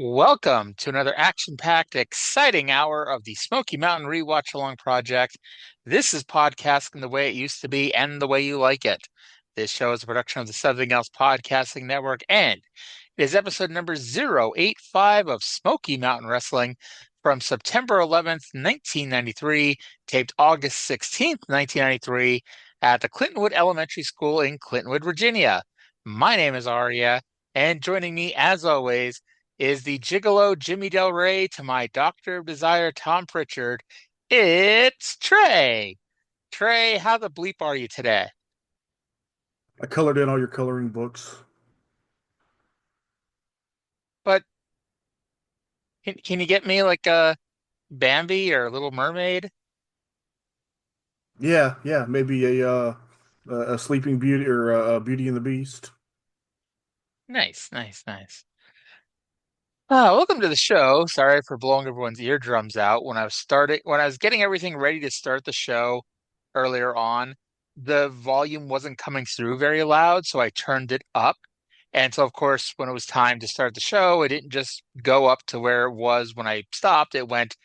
Welcome to another action-packed, exciting hour of the Smoky Mountain Rewatch Along Project. This is podcasting the way it used to be and the way you like it. This show is a production of the Something Else Podcasting Network, and it is episode number 085 of Smoky Mountain Wrestling from September 11th, 1993, taped August 16th, 1993, at the Clintonwood Elementary School in Clintonwood, Virginia. My name is Arya, and joining me, as always, is the gigolo Jimmy Del Rey to my Doctor of Desire Tom Pritchard. It's Trey. Trey, how the bleep are you today? I colored in all your coloring books. But can you get me like a Bambi or a Little Mermaid? Yeah, maybe a Sleeping Beauty or a Beauty and the Beast. Nice, nice, nice. Welcome to the show. Sorry for blowing everyone's eardrums out when I was getting everything ready to start the show earlier on. The volume wasn't coming through very loud, so I turned it up. And so, of course, when it was time to start the show, it didn't just go up to where it was when I stopped. It went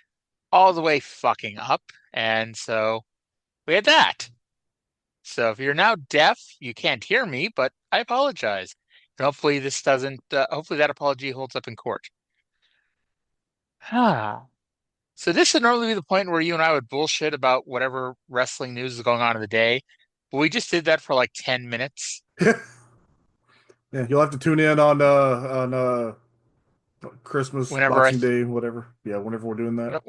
all the way fucking up. And so we had that. So if you're now deaf, you can't hear me, but I apologize. And hopefully hopefully that apology holds up in court. Ah. So this would normally be the point where you and I would bullshit about whatever wrestling news is going on in the day. But we just did that for like 10 minutes. Yeah, you'll have to tune in on Christmas, Whenever I Boxing Day, whatever. Yeah, whenever we're doing that.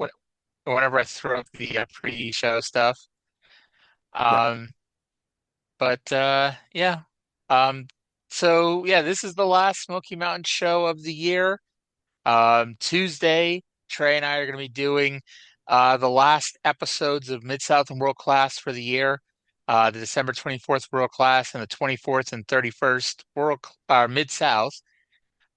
whenever I throw up the pre-show stuff. Yeah. Um, but yeah. Um, so yeah, this is the last Smoky Mountain show of the year. Tuesday, Trey and I are going to be doing the last episodes of Mid-South and World Class for the year. The December 24th World Class and the 24th and 31st Mid-South.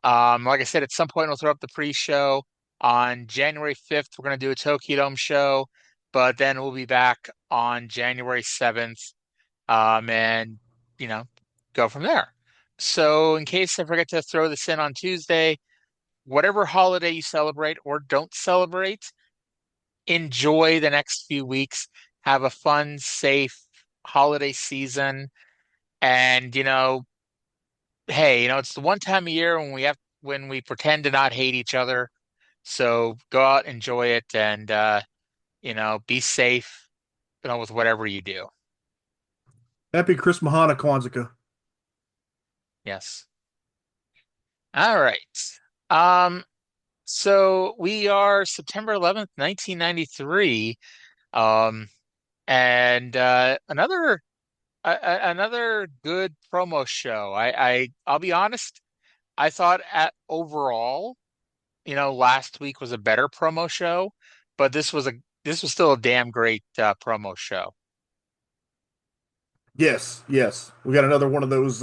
Like I said, at some point we'll throw up the pre-show. On January 5th, we're going to do a Tokyo Dome show, but then we'll be back on January 7th, and you know, go from there. So in case I forget to throw this in on Tuesday, whatever holiday you celebrate or don't celebrate, enjoy the next few weeks. Have a fun, safe holiday season. And, hey, it's the one time a year when we pretend to not hate each other. So go out, enjoy it, and be safe, with whatever you do. Happy Chris Mahana Kwanzaa. Yes. All right. Um, so we are September 11th, 1993. Um, and another good promo show. I'll be honest, I thought at overall, last week was a better promo show, but this was still a damn great promo show. Yes. We got another one of those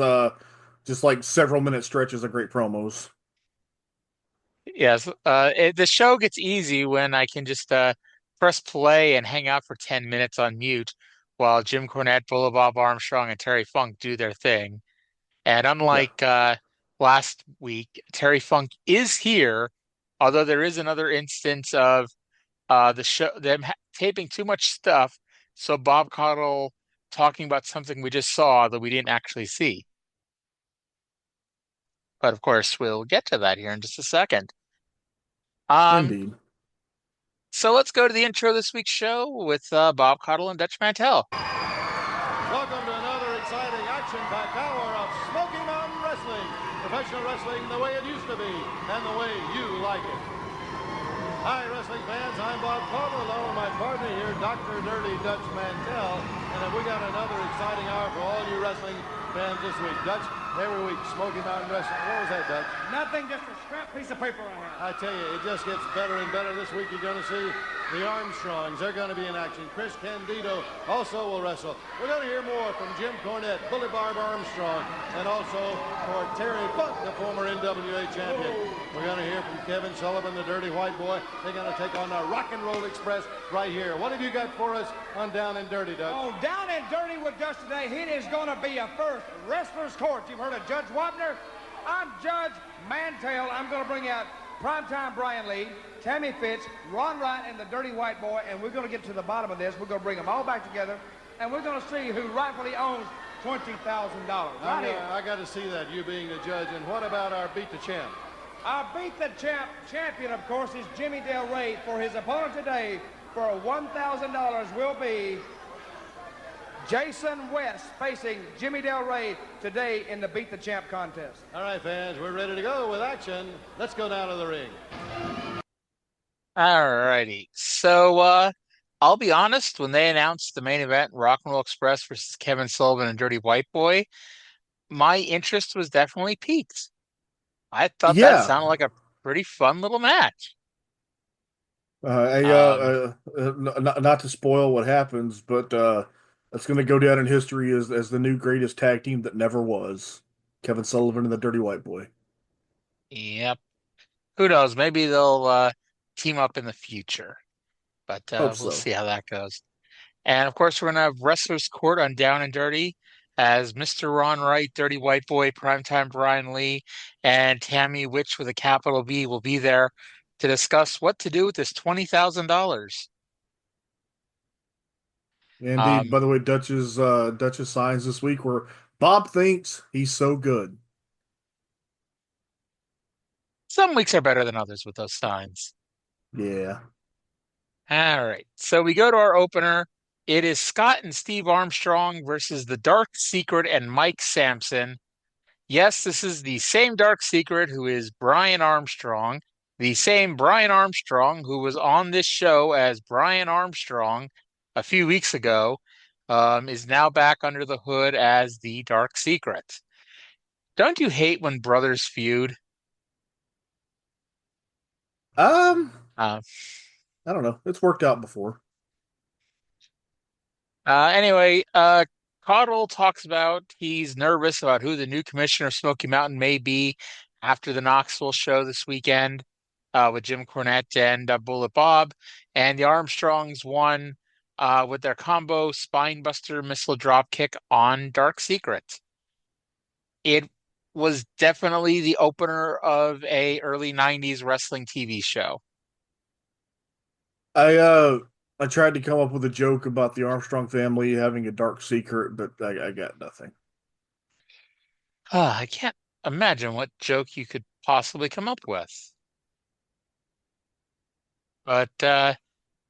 just like several minute stretches of great promos. Yes, the show gets easy when I can just press play and hang out for 10 minutes on mute while Jim Cornette, Bob Armstrong, and Terry Funk do their thing. And Yeah. unlike last week, Terry Funk is here, although there is another instance of the show them taping too much stuff, so Bob Caudle talking about something we just saw that we didn't actually see. But of course, we'll get to that here in just a second. Um, Indeed. so let's go to the intro of this week's show with Bob Caudle and Dutch Mantell. Welcome to another exciting action-packed hour of Smoky Mountain Wrestling. Professional wrestling the way it used to be and the way you like it. Hi, wrestling fans. I'm Bob Caudle, along with my partner here, Dr. Dirty Dutch Mantell. And we got another exciting hour for all you wrestling fans this week. Dutch, every week, Smoky Mountain Wrestling. What was that, Dutch? Nothing, just a scrap piece of paper I have. I tell you, it just gets better and better. This week you're going to see the Armstrongs. They're going to be in action. Chris Candido also will wrestle. We're going to hear more from Jim Cornette, Bully Barb Armstrong, and also for Terry Funk, the former NWA champion. We're going to hear from Kevin Sullivan, the Dirty White Boy. They're going to take on the Rock and Roll Express right here. What have you got for us on Down and Dirty, Dutch? Oh, Down and Dirty with Dutch today. It is going to be a first wrestler's court. You've heard of Judge Wapner. I'm Judge Mantell. I'm going to bring out Primetime Brian Lee, Tammy Fytch, Ron Wright, and the Dirty White Boy, and we're going to get to the bottom of this. We're going to bring them all back together, and we're going to see who rightfully owns $20,000. Right here. I got to see that, you being the judge. And what about our Beat the Champ? Our Beat the champion, of course, is Jimmy Del Rey. For his opponent today, for $1,000, will be Jason West facing Jimmy Del Rey today in the Beat the Champ contest. All right, fans, we're ready to go with action. Let's go down to the ring. All righty. So I'll be honest, when they announced the main event, Rock and Roll Express versus Kevin Sullivan and Dirty White Boy, my interest was definitely piqued. I thought that Yeah. sounded like a pretty fun little match. Um, Not to spoil what happens, but that's going to go down in history as the new greatest tag team that never was. Kevin Sullivan and the Dirty White Boy. yep. Who knows? Maybe they'll team up in the future, but Hope we'll so. see how that goes. And of course, we're gonna have Wrestlers Court on Down and Dirty as Mr. Ron Wright, Dirty White Boy, Primetime Brian Lee, and Tammy Witch with a capital B will be there to discuss what to do with this $20,000. Indeed. Um, By the way, Dutch's signs this week were Bob thinks he's so good. some weeks are better than others with those signs. Yeah. All right, so we go to our opener. It is Scott and Steve Armstrong versus the Dark Secret and Mike Sampson. Yes, this is the same Dark Secret who is Brian Armstrong, the same Brian Armstrong who was on this show as Brian Armstrong a few weeks ago, is now back under the hood as the Dark Secret. Don't you hate when brothers feud? Um, Uh, I don't know. It's worked out before. anyway, Caudle talks about he's nervous about who the new commissioner of Smoky Mountain may be after the Knoxville show this weekend with Jim Cornette and Bullet Bob. And the Armstrongs won with their combo spinebuster missile drop kick on Dark Secret. It was definitely the opener of a early 90s wrestling TV show. I uh I tried to come up with a joke about the Armstrong family having a dark secret, but I got nothing. I can't imagine what joke you could possibly come up with. But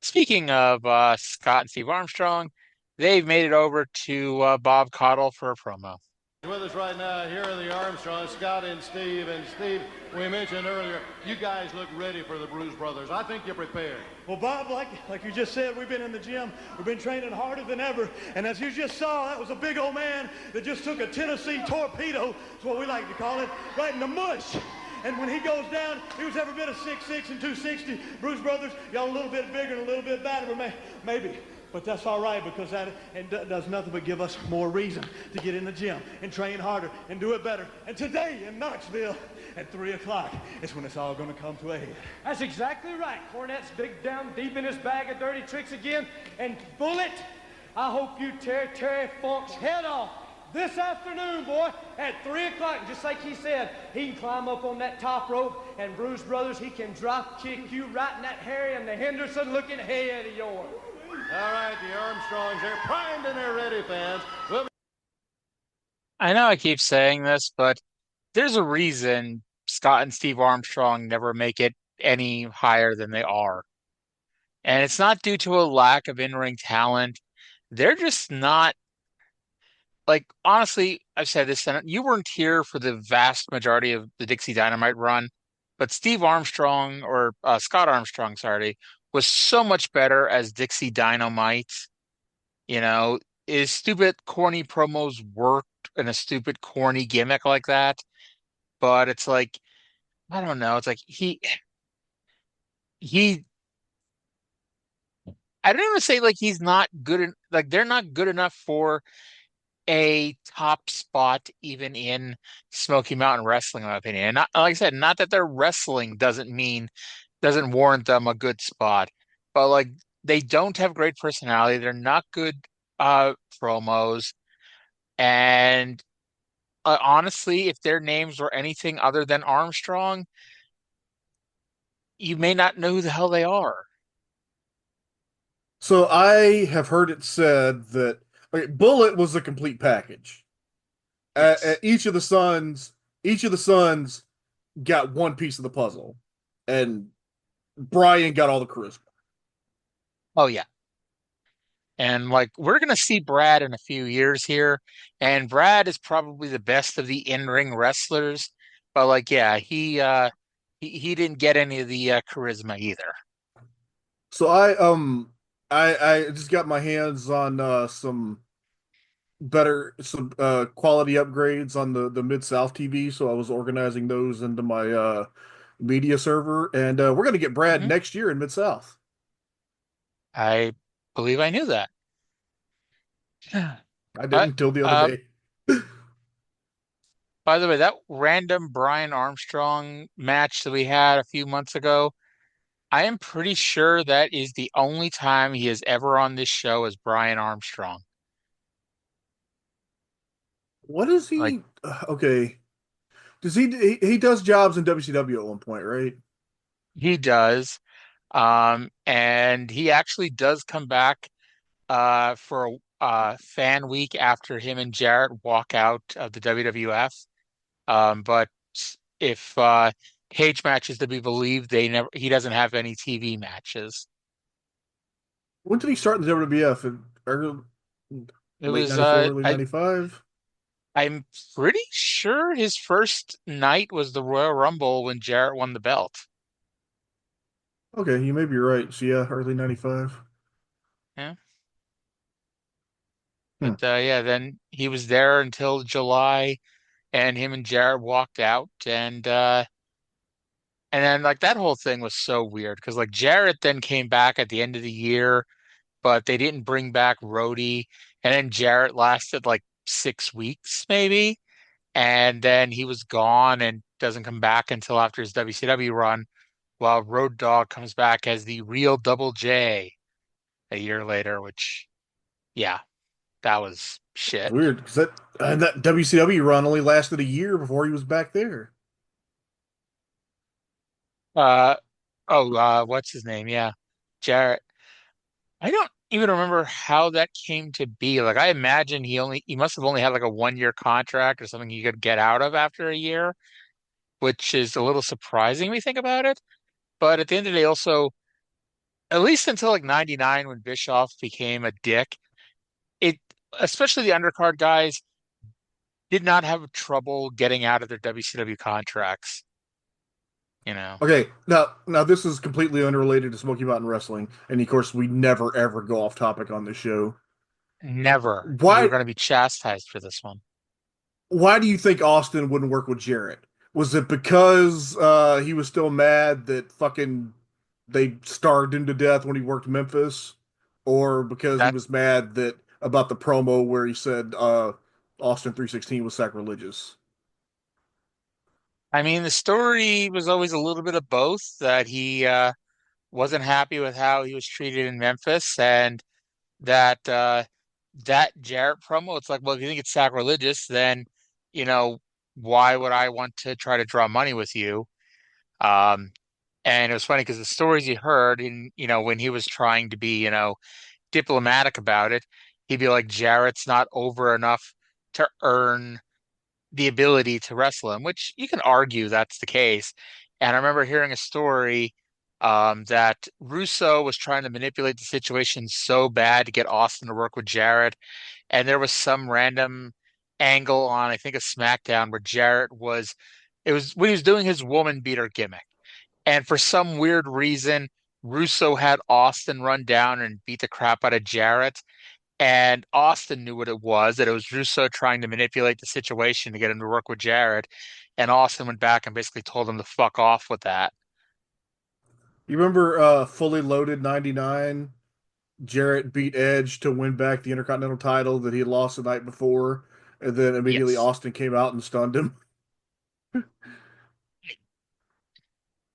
speaking of Scott and Steve Armstrong, they've made it over to Bob Caudle for a promo. With us right now, here are the Armstrongs, Scott and Steve. And Steve, we mentioned earlier, you guys look ready for the Bruise Brothers. I think you're prepared. Well, Bob, like you just said, we've been in the gym. We've been training harder than ever. And as you just saw, that was a big old man that just took a Tennessee torpedo, that's what we like to call it, right in the mush. And when he goes down, he was every bit of 6'6" and 260. Bruise Brothers, y'all a little bit bigger and a little bit badder, maybe. But that's all right, because that does nothing but give us more reason to get in the gym and train harder and do it better. And today in Knoxville at 3 o'clock is when it's all going to come to a head. That's exactly right. Cornette's big down deep in his bag of dirty tricks again. And Bullet, I hope you tear Terry Funk's head off this afternoon, boy, at 3 o'clock. And just like he said, he can climb up on that top rope, and Bruise Brothers, he can drop kick you right in that Harry and the Henderson looking head of yours. All right, the Armstrongs, they're primed and they're ready, fans. I know I keep saying this, but there's a reason Scott and Steve Armstrong never make it any higher than they are. And it's not due to a lack of in-ring talent. They're just not, like, honestly, I've said this, and you weren't here for the vast majority of the Dixie Dynamite run, but Steve Armstrong, or Scott Armstrong, sorry, was so much better as Dixie Dynamite. You know, his stupid, corny promos worked in a stupid, corny gimmick like that. But it's like, I don't know. It's like he, I don't even say like he's not good, like they're not good enough for a top spot even in Smoky Mountain Wrestling, in my opinion. And not, like I said, not that their wrestling doesn't warrant them a good spot, but like they don't have great personality. They're not good promos, and honestly, if their names were anything other than Armstrong, you may not know who the hell they are. So I have heard it said that okay, Bullet was a complete package. Yes. Each of the sons got one piece of the puzzle, and Brian got all the charisma. Oh yeah. And like we're gonna see Brad in a few years here, and Brad is probably the best of the in-ring wrestlers. But like, yeah, he didn't get any of the charisma either. So I just got my hands on some quality upgrades on the Mid South TV, so I was organizing those into my media server, and we're gonna get Brad Mhm. next year in Mid South. I believe I knew that. I didn't But until the other uh, day. by the way, that random Brian Armstrong match that we had a few months ago, I am pretty sure that is the only time he is ever on this show as Brian Armstrong. What is Like he? Okay, does he does jobs in WCW at one point, right? he does. And he actually does come back for a fan week after him and Jarrett walk out of the WWF. But if cage matches to be believed, he doesn't have any TV matches. When did he start in the WWF? In It late was '94, early '95. I'm pretty sure his first night was the Royal Rumble when Jarrett won the belt. Okay, you may be right. So yeah, early '95. Yeah. Hmm. But yeah, then he was there until July, and him and Jarrett walked out, and then like that whole thing was so weird because like Jarrett then came back at the end of the year, but they didn't bring back Rhodey, and then Jarrett lasted like 6 weeks maybe, and then he was gone and doesn't come back until after his WCW run, while Road Dogg comes back as the real Double J a year later, which yeah, that was It's shit. weird because that WCW run only lasted a year before he was back there. Uh what's his name? Yeah, Jarrett. I don't even remember how that came to be. Like I imagine he must have only had like a 1 year contract or something he could get out of after a year, which is a little surprising when you think about it. But at the end of the day, also, at least until like 99 when Bischoff became a dick, it especially the undercard guys did not have trouble getting out of their WCW contracts, you know. Okay, now this is completely unrelated to Smoky Mountain Wrestling, and of course we never ever go off topic on this show. Never. You're Why going to be chastised for this one. why do you think Austin wouldn't work with Jarrett? Was it because he was still mad that fucking they starved him to death when he worked Memphis, or because he That was mad that about the promo where he said Austin 316 was sacrilegious? I mean, the story was always a little bit of both, that he wasn't happy with how he was treated in Memphis, and that Jarrett promo, it's like, well, if you think it's sacrilegious, then you know why would I want to try to draw money with you? Um, and it was funny because the stories he heard in when he was trying to be diplomatic about it, he'd be like, Jarrett's not over enough to earn the ability to wrestle him, which you can argue that's the case. And I remember hearing a story that Russo was trying to manipulate the situation so bad to get Austin to work with Jarrett. And there was some random angle on, I think, a SmackDown where it was when he was doing his woman beater gimmick. And for some weird reason, Russo had Austin run down and beat the crap out of Jarrett. And Austin knew what it was, that it was Russo trying to manipulate the situation to get him to work with Jarrett. And Austin went back and basically told him to fuck off with that. You remember Fully Loaded '99? Jarrett beat Edge to win back the Intercontinental title that he had lost the night before, and then immediately Yes. Austin came out and stunned him.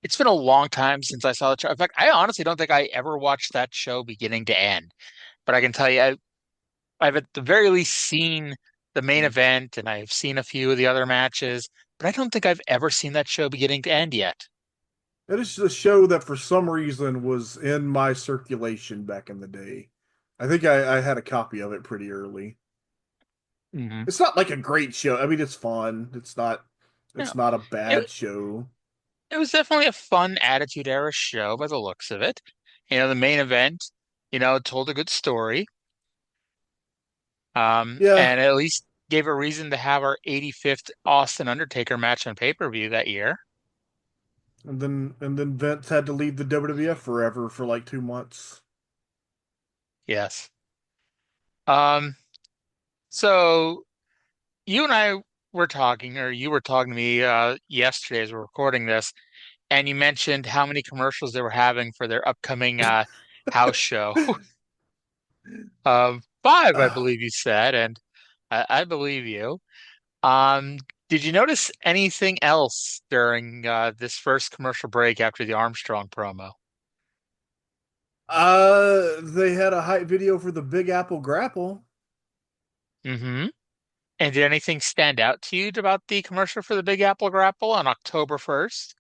It's been a long time since I saw the show. In fact, I honestly don't think I ever watched that show beginning to end. But I can tell you, I've at the very least seen the main event and I've seen a few of the other matches, but I don't think I've ever seen that show beginning to end yet. It is a show that for some reason was in my circulation back in the day. I think I had a copy of it pretty early. Hmm. It's not like a great show. I mean, it's fun. You know, It's not a it bad show. it was definitely a fun Attitude Era show by the looks of it. The main event, told a good story. Yeah, And at least gave a reason to have our 85th Austin Undertaker match on pay-per-view that year. and then Vince had to leave the WWF forever for like 2 months. Yes. Um, so you and I were talking, or you were talking to me yesterday as we're recording this, and you mentioned how many commercials they were having for their upcoming house show. Five, I Ah, believe you said, and I believe you. Um, did you notice anything else during this first commercial break after the Armstrong promo? they had a hype video for the Big Apple Grapple. Mm-hmm. And did anything stand out to you about the commercial for the Big Apple Grapple on October 1st?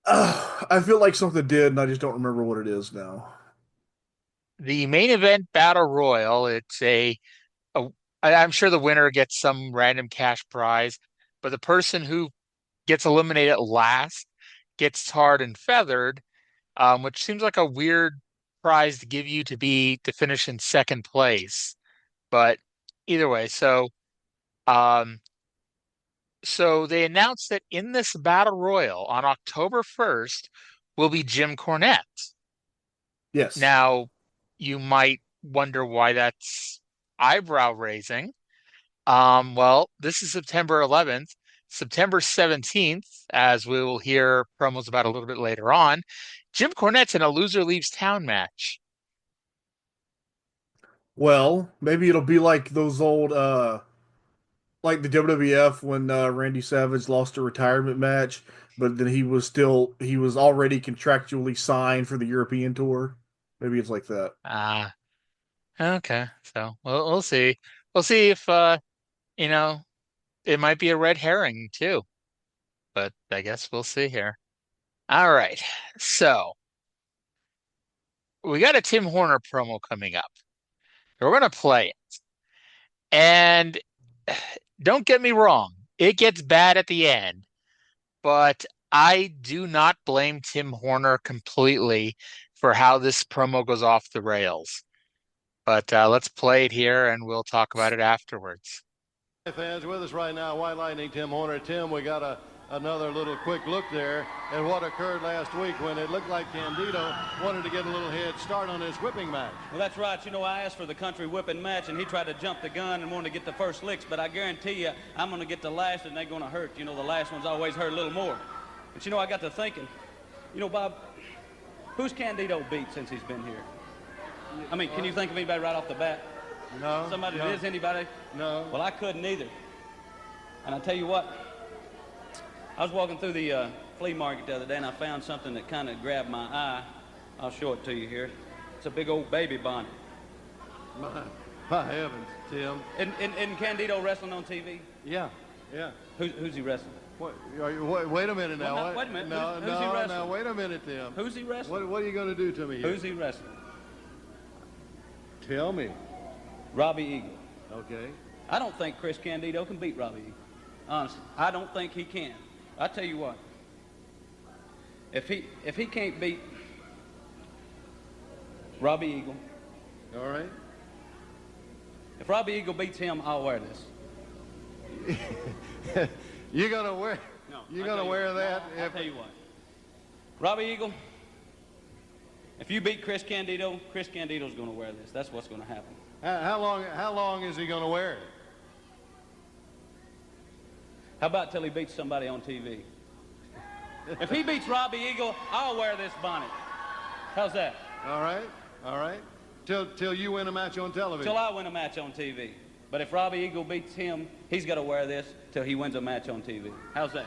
I feel like something did, and I just don't remember what it is now. The main event battle royal, a I'm sure the winner gets some random cash prize, but the person who gets eliminated last gets tarred and feathered, which seems like a weird prize to give you to finish in second place. But either way, um, so they announced that in this battle royal on October 1st will be Jim Cornette. Yes. Now, you might wonder why that's eyebrow raising. Well, this is September 11th. September 17th, as we will hear promos about a little bit later on, Jim Cornette's in a loser leaves town match. Well, maybe it'll be like those old like the WWF when Randy Savage lost a retirement match, but then he was already contractually signed for the European tour. Maybe it's like that. Ah, okay. So we'll see. We'll see if you know, it might be a red herring too, but I guess we'll see here. All right. So we got a Tim Horner promo coming up. We're gonna play it. And don't get me wrong, it gets bad at the end, but I do not blame Tim Horner completely for how this promo goes off the rails. But let's play it here and we'll talk about it afterwards. Fans with us right now, White Lightning, Tim Horner. Tim, we got another little quick look there at what occurred last week when it looked like Candido wanted to get a little head start on his whipping match. Well, that's right. You know, I asked for the country whipping match, and he tried to jump the gun and wanted to get the first licks, but I guarantee you I'm going to get the last, and they're going to hurt. You know, the last ones always hurt a little more. But, you know, I got to thinking, you know, Bob, who's Candido beat since he's been here? I mean, can you think of anybody right off the bat? No. Somebody no, that is anybody? No. Well, I couldn't either. And I tell you what, I was walking through the flea market the other day, and I found something that kind of grabbed my eye. I'll show it to you here. It's a big old baby bonnet. My heavens, Tim. Isn't Candido wrestling on TV? Yeah, yeah. Who's he wrestling? Wait a minute now. Well, no, wait a minute. No, Who's he wrestling? no, wait a minute, Tim. Who's he wrestling? What are you going to do to me here? Who's he wrestling? Tell me. Robbie Eagle. Okay. I don't think Chris Candido can beat Robbie Eagle. Honestly, I don't think he can. I tell you what. If he can't beat Robbie Eagle, All right. if Robbie Eagle beats him, I'll wear this. You're going to wear No, You're I'll going to tell wear you, that? No, I'll tell you what. Robbie Eagle, if you beat Chris Candido's going to wear this. That's what's going to happen. How long is he going to wear it? How about till he beats somebody on TV? If he beats Robbie Eagle, I'll wear this bonnet. How's that? All right. All right. Till you win a match on television. Till I win a match on TV. But if Robbie Eagle beats him, he's got to wear this till he wins a match on TV. How's that?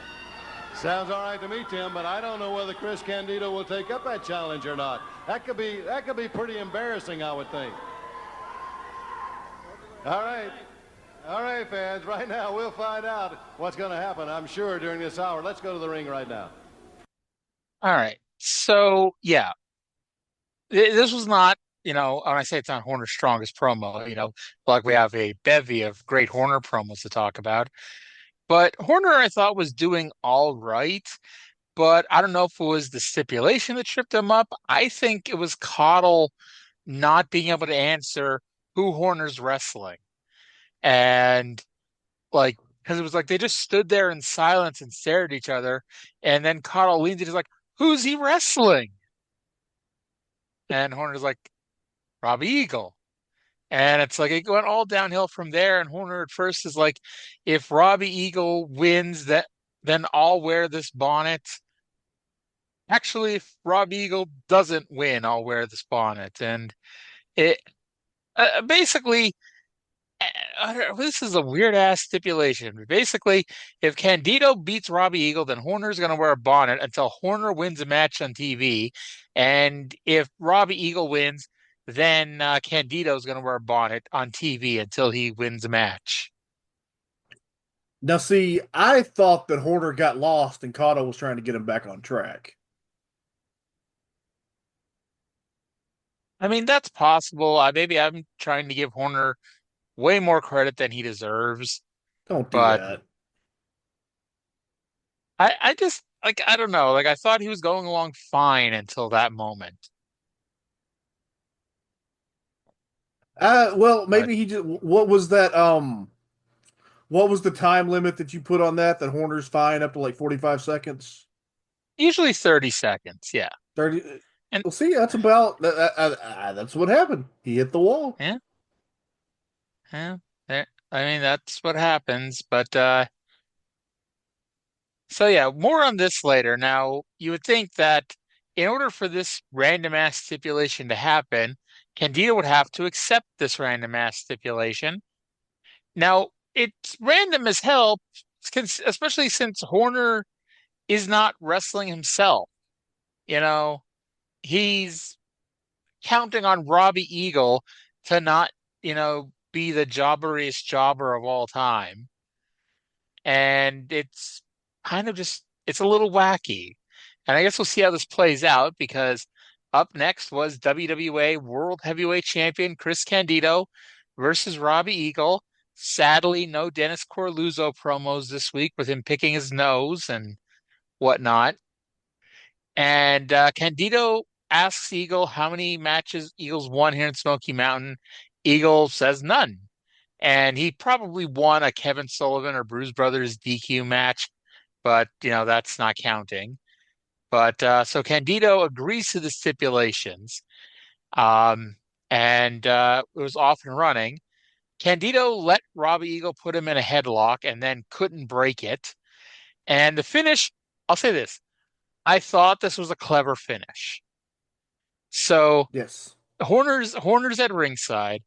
Sounds all right to me, Tim, but I don't know whether Chris Candido will take up that challenge or not. That could be pretty embarrassing, I would think. All right. All right, fans. Right now, we'll find out what's going to happen, I'm sure, during this hour. Let's go to the ring right now. All right. So yeah, this was not, when I say it's not Horner's strongest promo, like we have a bevy of great Horner promos to talk about. But Horner, I thought, was doing all right. But I don't know if it was the stipulation that tripped him up. I think it was Caudle not being able to answer who Horner's wrestling. And like, because it was like they just stood there in silence and stared at each other. And then Caudle leans in, he's like, who's he wrestling? And Horner's like, Robbie Eagle. And it's like it went all downhill from there. And Horner at first is like, if Robbie Eagle wins, that then I'll wear this bonnet. Actually, if Robbie Eagle doesn't win, I'll wear this bonnet. And it basically, this is a weird ass stipulation. Basically, if Candido beats Robbie Eagle, then Horner's going to wear a bonnet until Horner wins a match on TV. And if Robbie Eagle wins, then Candido's going to wear a bonnet on TV until he wins a match. Now, see, I thought that Horner got lost and Cotto was trying to get him back on track. I mean, that's possible. Maybe I'm trying to give Horner way more credit than he deserves, Don't do but that. I just like I don't know. Like I thought he was going along fine until that moment. Well, But maybe he just. What was that? What was the time limit that you put on that? That Horner's fine up to like 45 seconds, usually 30 seconds, yeah. 30. And Well, see, that's about that's what happened. He hit the wall. yeah, yeah. I mean, that's what happens. But so yeah, more on this later. Now, you would think that in order for this random ass stipulation to happen, Candido would have to accept this random ass stipulation. Now, it's random as hell, especially since Horner is not wrestling himself. You know, he's counting on Robbie Eagle to not, be the jobberiest jobber of all time. And it's kind of just, it's a little wacky. And I guess we'll see how this plays out because up next was WWA World Heavyweight Champion Chris Candido versus Robbie Eagle. Sadly, no Dennis Corluzzo promos this week with him picking his nose and whatnot. And Candido asks Eagle how many matches Eagle's won here in Smoky Mountain. Eagle says none. And he probably won a Kevin Sullivan or Bruise Brothers DQ match, but that's not counting. But so Candido agrees to the stipulations, um, and it was off and running. Candido let Robbie Eagle put him in a headlock and then couldn't break it. And the finish, I'll say this, I thought this was a clever finish. So Yes. Horner's at ringside.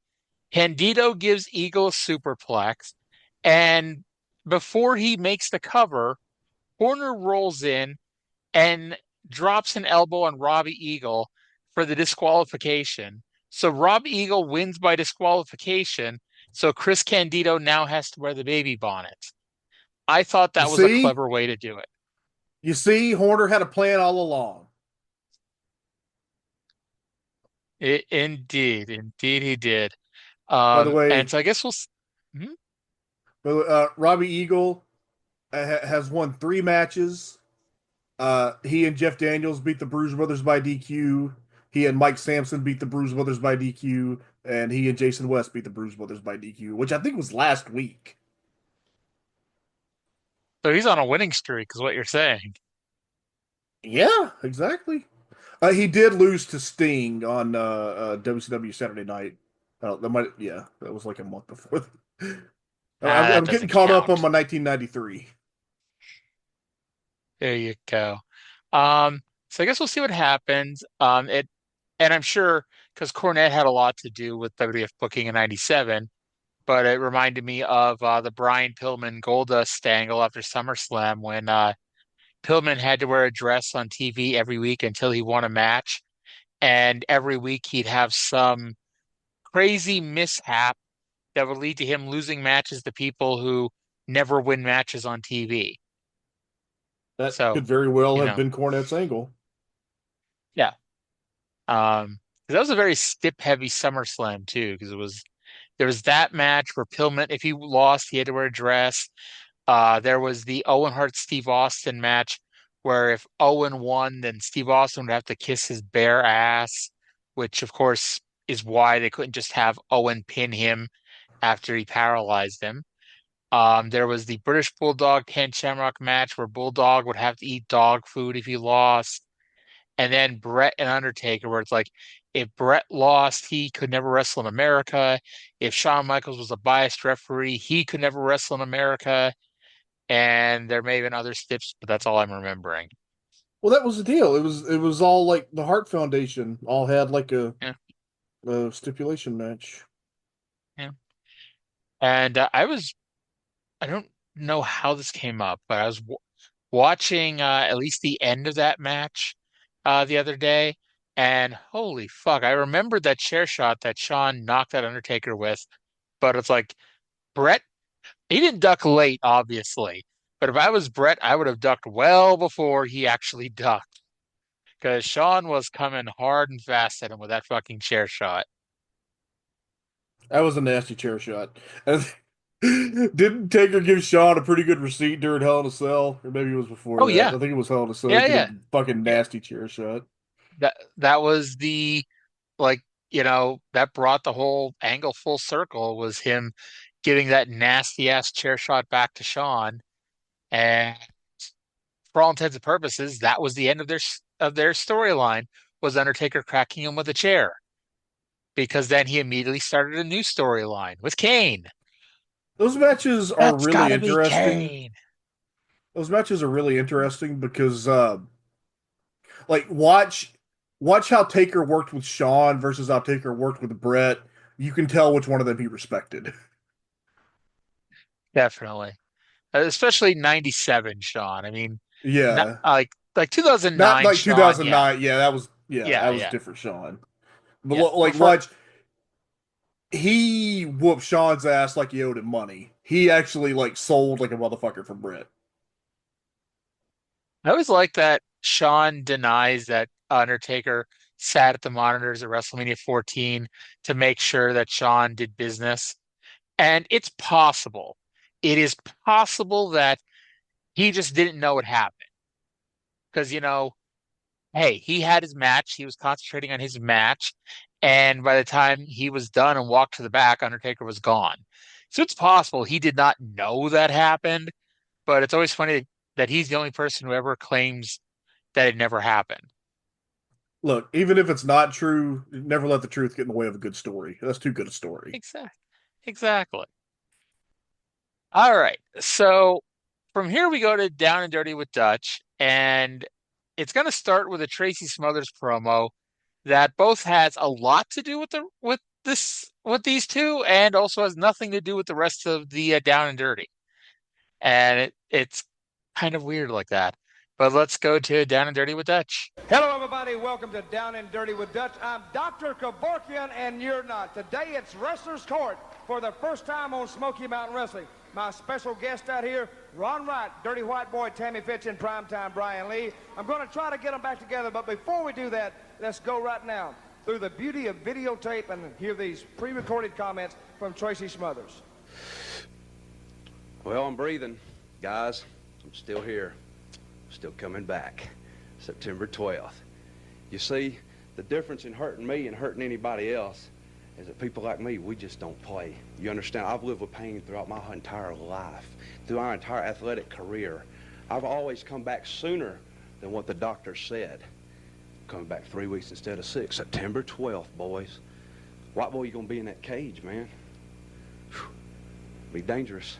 Candido gives Eagle a superplex, and before he makes the cover, Horner rolls in and drops an elbow on Robbie Eagle for the disqualification. So Robbie Eagle wins by disqualification. So Chris Candido now has to wear the baby bonnet. I thought You that was a see, clever way to do it. Horner had a plan all along. Indeed he did. By the And way, so I guess hmm? Robbie Eagle has won 3 matches. He and Jeff Daniels beat the Bruise Brothers by DQ. He and Mike Sampson beat the Bruise Brothers by DQ, and he and Jason West beat the Bruise Brothers by DQ, which I think was last week. So he's on a winning streak, is what you're saying. Yeah, exactly. He did lose to Sting on WCW Saturday Night. That was like a month before. That I'm getting doesn't caught up on count. my 1993. There you go. So I guess we'll see what happens. And I'm sure because Cornette had a lot to do with WWF booking in '97, but it reminded me of the Brian Pillman Goldust angle after SummerSlam when Pillman had to wear a dress on TV every week until he won a match, and every week he'd have some crazy mishap that would lead to him losing matches to people who never win matches on TV. That So, could very well you have know. been Cornette's angle. Yeah. 'Cause that was a very stip-heavy SummerSlam too, because there was that match where Pillman, if he lost, he had to wear a dress. There was the Owen Hart Steve Austin match where if Owen won, then Steve Austin would have to kiss his bare ass, which of course is why they couldn't just have Owen pin him after he paralyzed him. There was the British Bulldog Ken Shamrock match where Bulldog would have to eat dog food if he lost. And then Brett and Undertaker, where it's like, if Brett lost, he could never wrestle in America. If Shawn Michaels was a biased referee, he could never wrestle in America. And there may have been other steps, but that's all I'm remembering. Well, that was the deal. It was all like the Hart Foundation all had like Yeah, a stipulation match. yeah. And I don't know how this came up, but I was w watching at least the end of that match the other day, and holy fuck, I remembered that chair shot that Shawn knocked that Undertaker with, but it's like Brett, he didn't duck late, obviously. But if I was Brett, I would have ducked well before he actually ducked, because Shawn was coming hard and fast at him with that fucking chair shot. That was a nasty chair shot. And didn't Taker give Shawn a pretty good receipt during Hell in a Cell? Or maybe it was before Oh that. yeah, I think it was Hell in a Cell. He yeah, did a yeah, fucking yeah. nasty chair shot. That was the like that brought the whole angle full circle was him giving that nasty ass chair shot back to Shawn, and for all intents and purposes, that was the end of their storyline was Undertaker cracking him with a chair because then he immediately started a new storyline with Kane. Those matches are That's got really to be interesting. Kane. Those matches are really interesting because like watch how Taker worked with Shawn versus how Taker worked with Brett. You can tell which one of them he respected. Definitely. Especially 97 Shawn. I mean, not Yeah. like Not 2009 like Shawn, yeah. 2009. Yeah, Yeah, that was yeah. different Shawn. But Yeah. But like for watch he whooped Shawn's ass like he owed him money. He actually like sold like a motherfucker for Brett. I always like that Shawn denies that Undertaker sat at the monitors at WrestleMania 14 to make sure that Shawn did business. And it's possible. It is possible that he just didn't know what happened. Because, hey, he had his match. He was concentrating on his match. And by the time he was done and walked to the back, Undertaker was gone. So it's possible he did not know that happened. But it's always funny that he's the only person who ever claims that it never happened. Look, even if it's not true, never let the truth get in the way of a good story. That's too good a story. Exactly. Exactly. All right. So from here we go to Down and Dirty with Dutch, and it's going to start with a Tracy Smothers promo that both has a lot to do with with these two, and also has nothing to do with the rest of the Down and Dirty, and it's kind of weird like that. But let's go to Down and Dirty with Dutch. Hello, everybody. Welcome to Down and Dirty with Dutch. I'm Dr. Kevorkian, and you're not. Today, it's Wrestler's Court for the first time on Smoky Mountain Wrestling. My special guest out here, Ron Wright, Dirty White Boy, Tammy Fytch, and Primetime Brian Lee. I'm going to try to get them back together, but before we do that, let's go right now through the beauty of videotape and hear these pre-recorded comments from Tracy Smothers. Well, I'm breathing, guys. I'm still here. Still coming back. September 12th. You see, the difference in hurting me and hurting anybody else is that people like me, we just don't play. You understand? I've lived with pain throughout my entire life, through my entire athletic career. I've always come back sooner than what the doctor said. Coming back 3 weeks instead of 6. September 12th, boys. White boy, you're going to be in that cage, man. Whew. Be dangerous.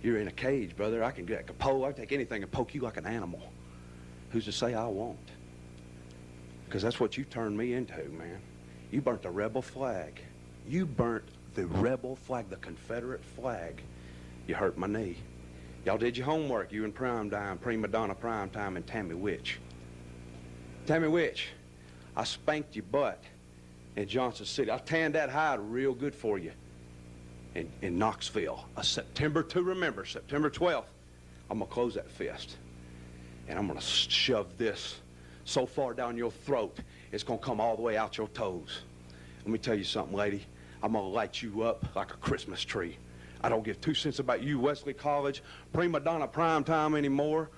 You're in a cage, brother. I can get a pole. I can take anything and poke you like an animal. Who's to say I won't? Because that's what you turned me into, man. You burnt the rebel flag. You burnt the rebel flag, the Confederate flag. You hurt my knee. Y'all did your homework. You and Prima Donna Primetime, and Tammy Fytch. Tammy Fytch, I spanked your butt in Johnson City. I tanned that hide real good for you. In Knoxville, a September to remember, September 12th, I'm going to close that fist. And I'm going to shove this so far down your throat, it's going to come all the way out your toes. Let me tell you something, lady. I'm going to light you up like a Christmas tree. I don't give 2 cents about you, Wesley College, prima donna Primetime anymore,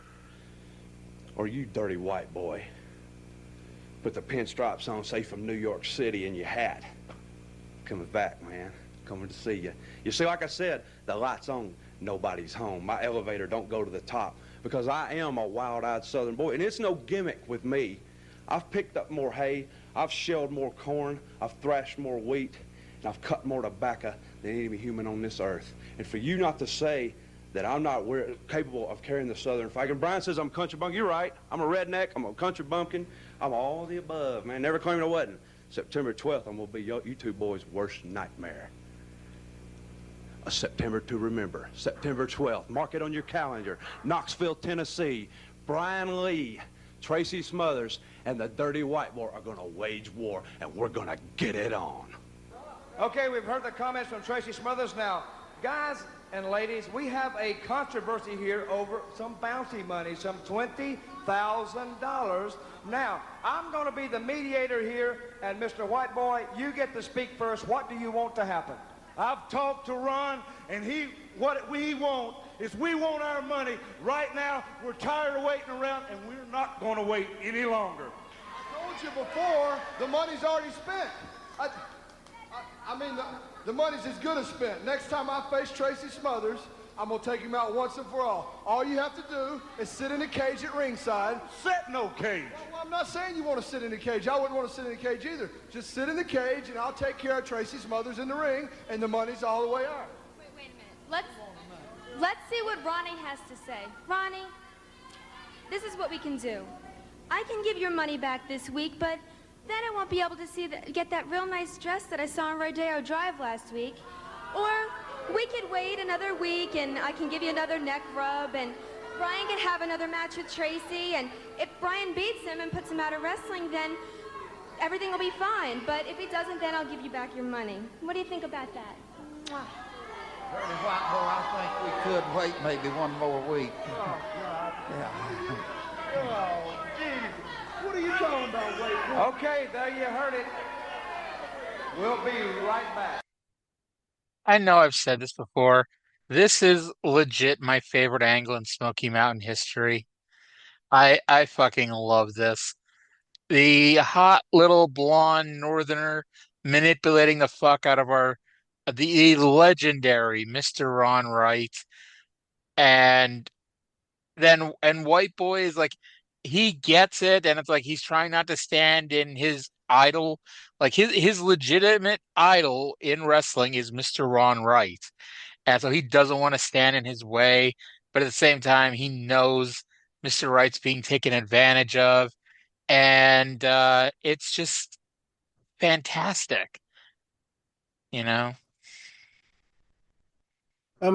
or you dirty white boy. Put the pinstripes on, say from New York City, in your hat. Coming back, man. Coming to see you. You see, like I said, the light's on. Nobody's home. My elevator don't go to the top because I am a wild-eyed Southern boy, and it's no gimmick with me. I've picked up more hay, I've shelled more corn, I've thrashed more wheat, and I've cut more tobacco than any human on this earth. And for you not to say that I'm not capable of carrying the Southern flag, and Brian says I'm a country bumpkin, you're right. I'm a redneck, I'm a country bumpkin, I'm all the above, man. Never claimed I wasn't. September 12th, I'm going to be you two boys' worst nightmare. A September to remember. September 12th. Mark it on your calendar. Knoxville, Tennessee. Brian Lee, Tracy Smothers, and the Dirty White Boy are going to wage war, and we're going to get it on. Okay, we've heard the comments from Tracy Smothers. Now, guys and ladies, we have a controversy here over some bounty money, some $20,000. Now, I'm going to be the mediator here, and Mr. White Boy, you get to speak first. What do you want to happen? I've talked to Ron, and what we want is we want our money. Right now, we're tired of waiting around, and we're not going to wait any longer. I told you before, the money's already spent. I mean, the money's as good as spent. Next time I face Tracy Smothers, I'm going to take him out once and for all. All you have to do is sit in a cage at ringside. Sit no cage. Well, I'm not saying you want to sit in a cage. I wouldn't want to sit in a cage either. Just sit in the cage, and I'll take care of Tracy Smothers in the ring, and the money's all the way ours. Wait a minute. Let's see what Ronnie has to say. Ronnie, this is what we can do. I can give your money back this week, but then I won't be able to get that real nice dress that I saw on Rodeo Drive last week. Or we could wait another week, and I can give you another neck rub, and Brian can have another match with Tracy, and if Brian beats him and puts him out of wrestling, then everything will be fine. But if he doesn't, then I'll give you back your money. What do you think about that? Mwah. Dirty White Boy, I think we could wait maybe one more week. Oh, God. Yeah. Oh, Jesus. What are you talking about, wait? Okay, there you heard it. We'll be right back. I know I've said this before. This is legit my favorite angle in Smoky Mountain history. I fucking love this. The hot little blonde northerner manipulating the fuck out of the legendary Mr. Ron Wright. And White Boy is like, he gets it, and it's like he's trying not to stand in his idol. Like his legitimate idol in wrestling is Mr. Ron Wright. And so he doesn't want to stand in his way, but at the same time, he knows Mr. Wright's being taken advantage of. And it's just fantastic, you know? I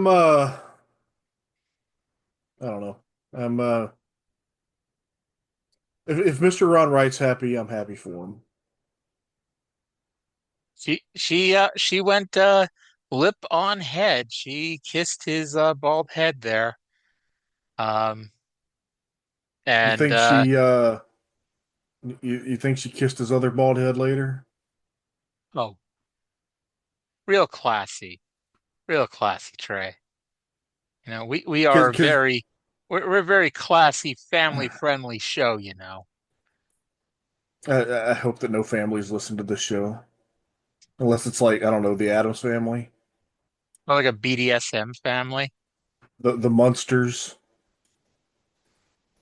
don't know. If Mr. Ron Wright's happy, I'm happy for him. She went lip on head. She kissed his bald head there. You And think you think she kissed his other bald head later? oh, real classy, Trey. You know, we are 'Cause we're a very classy, family friendly show. You know, I hope that no families listen to this show, unless it's like, I don't know, the Addams Family, we're like a BDSM family. the Munsters.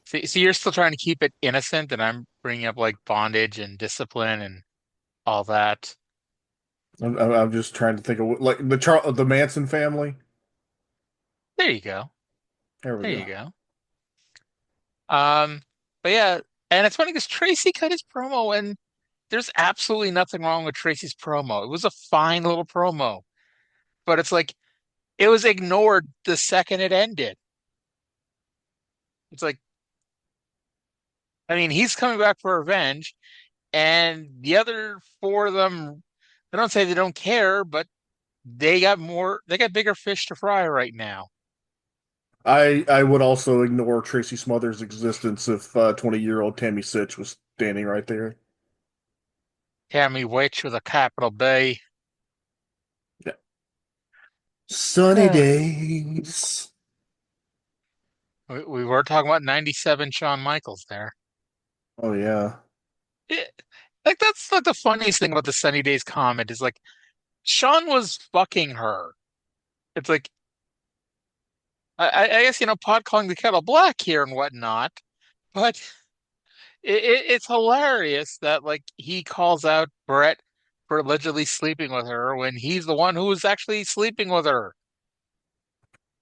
See, you're still trying to keep it innocent, and I'm bringing up like bondage and discipline and all that. I'm just trying to think of like the Manson family. There you go. There we There go. you go. But yeah, and it's funny because Tracy cut his promo, and there's absolutely nothing wrong with Tracy's promo. It was a fine little promo, but it's like it was ignored the second it ended. It's like, I mean, he's coming back for revenge, and the other four of them, I don't say they don't care, but they got bigger fish to fry right now. I would also ignore Tracy Smothers' existence if 20-year-old Tammy Fytch was standing right there. Tammy Fytch with a capital B. Yeah. Sunny days. We were talking about 97 Shawn Michaels there. Oh yeah. It, like that's like the funniest thing about the Sunny Days comment is like Shawn was fucking her. It's like I guess pot calling the kettle black here and whatnot, but it's hilarious that like he calls out Brett for allegedly sleeping with her when he's the one who was actually sleeping with her.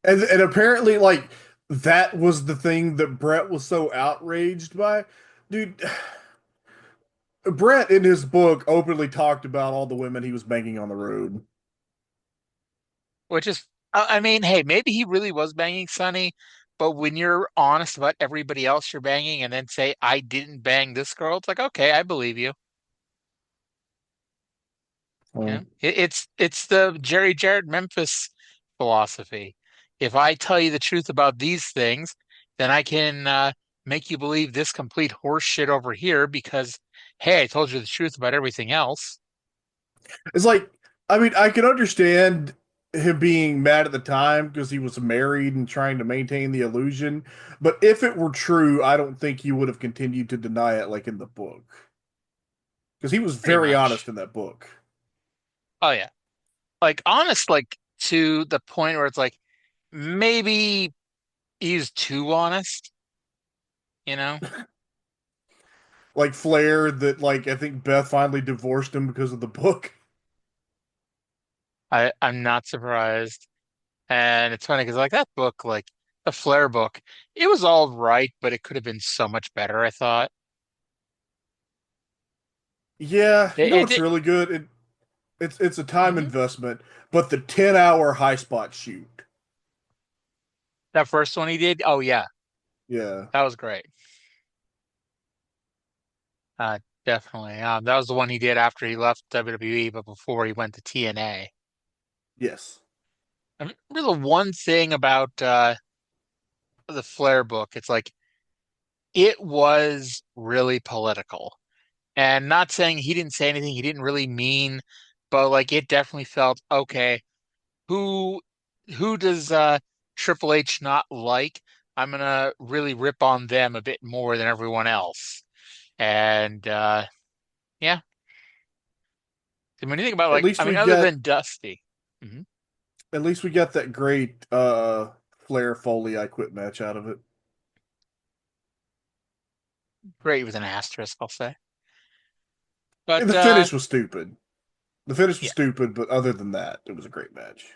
And apparently like that was the thing that Brett was so outraged by. Dude, Brett in his book openly talked about all the women he was banging on the road. Which is, I mean, hey, maybe he really was banging Sunny, but when you're honest about everybody else you're banging and then say, I didn't bang this girl, it's like, okay, I believe you. Yeah. Um, It's the Jerry Jarrett Memphis philosophy. If I tell you the truth about these things, then I can make you believe this complete horse shit over here because, hey, I told you the truth about everything else. it's like, I mean, I can understand him being mad at the time because he was married and trying to maintain the illusion. But if it were true, I don't think he would have continued to deny it like in the book. Because he was Pretty very honest much. in that book. Oh yeah. Like honest, like to the point where it's like maybe he's too honest, you know? Like Flair, that like I think Beth finally divorced him because of the book. I'm not surprised. And it's funny because like that book, like the Flair book, it was all right, but it could have been so much better, I thought. Yeah, you know It what's did. really good? It's a time Mhm. investment, but the 10-hour high spot shoot. That first one he did, oh yeah, Yeah. that was great. Definitely. That was the one he did after he left WWE, but before he went to TNA. Yes. I mean, really, the one thing about the Flair book, it's like it was really political. And not saying he didn't say anything he didn't really mean, but like it definitely felt okay. Who who does Triple H not like? I'm gonna really rip on them a bit more than everyone else. And yeah, I mean, when you think about At like, least I mean, we other get than Dusty, Mhm. at least we got that great Flair Foley I quit match out of it. Great with an asterisk, I'll say. And But the finish was stupid. The finish was yeah, stupid, but other than that, it was a great match.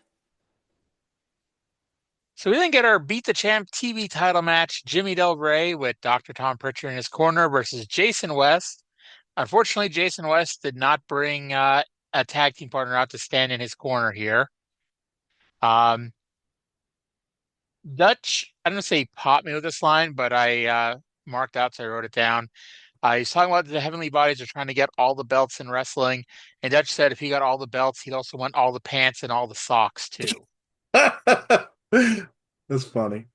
so we then get our Beat the Champ TV title match: Jimmy Del Rey with Dr. Tom Pritchard in his corner versus Jason West. Unfortunately, Jason West did not bring a tag team partner out to stand in his corner here. Um, Dutch, I don't say he popped me with this line, but I marked out, so I wrote it down. He's talking about the heavenly bodies are trying to get all the belts in wrestling, and Dutch said if he got all the belts, he'd also want all the pants and all the socks too. That's funny.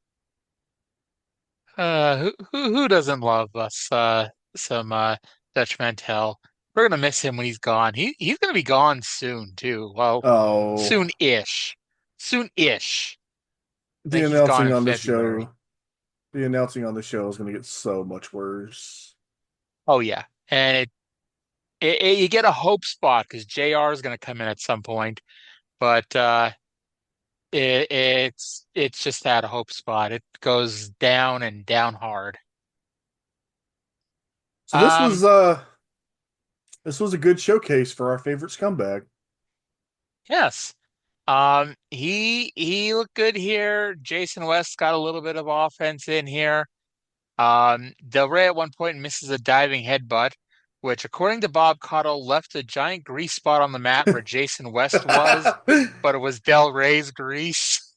Who doesn't love us? Some Dutch Mantell. We're gonna miss him when he's gone. He's gonna be gone soon too. Well, Oh, soon-ish, soon-ish. I the think he's gone announcing in on the February. show, the announcing on the show is going to get so much worse. Oh yeah, and you get a hope spot because JR is gonna come in at some point, but it's just that hope spot. It goes down and down hard. So Um, this was a good showcase for our favorite scumbag. yes. He looked good here. Jason West got a little bit of offense in here. Del Rey at one point misses a diving headbutt, which according to Bob Caudle left a giant grease spot on the mat where Jason West was, but it was Del Rey's grease.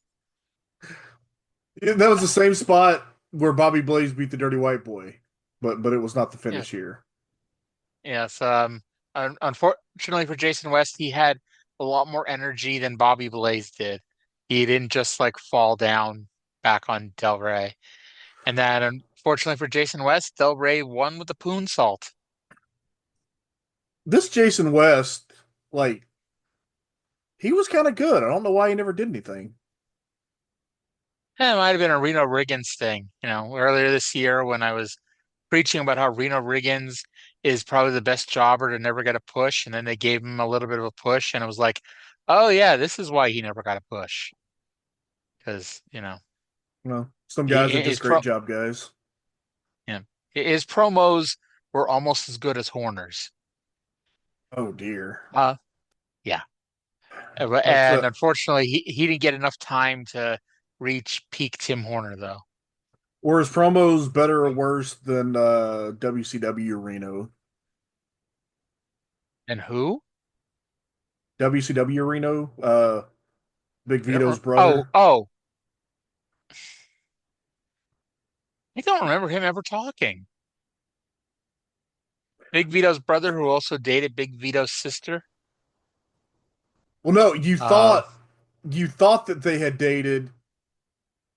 That was the same spot where Bobby Blaze beat the Dirty White Boy, but it was not the Yeah. finish here. Yes. Unfortunately for Jason West, he had a lot more energy than Bobby Blaze did. He didn't just like fall down back on Del Rey. And then Fortunately for Jason West, Del Rey won with the poon salt. This Jason West, like, he was kind of good. I don't know why he never did anything. It might have been a Reno Riggins thing. Earlier this year when I was preaching about how Reno Riggins is probably the best jobber to never get a push, and then they gave him a little bit of a push, and it was like, oh yeah, this is why he never got a push. Because, Well, some guys are his just great job guys. yeah, his promos were almost as good as Horner's. Oh dear. Yeah. That's And unfortunately, he didn't get enough time to reach peak Tim Horner, though. were his promos better or worse than WCW Reno? And who? WCW Reno, Big Vito's Oh, brother. oh. I don't remember him ever talking. Big Vito's brother, who also dated Big Vito's sister. Well, no, Uh, you thought that they had dated,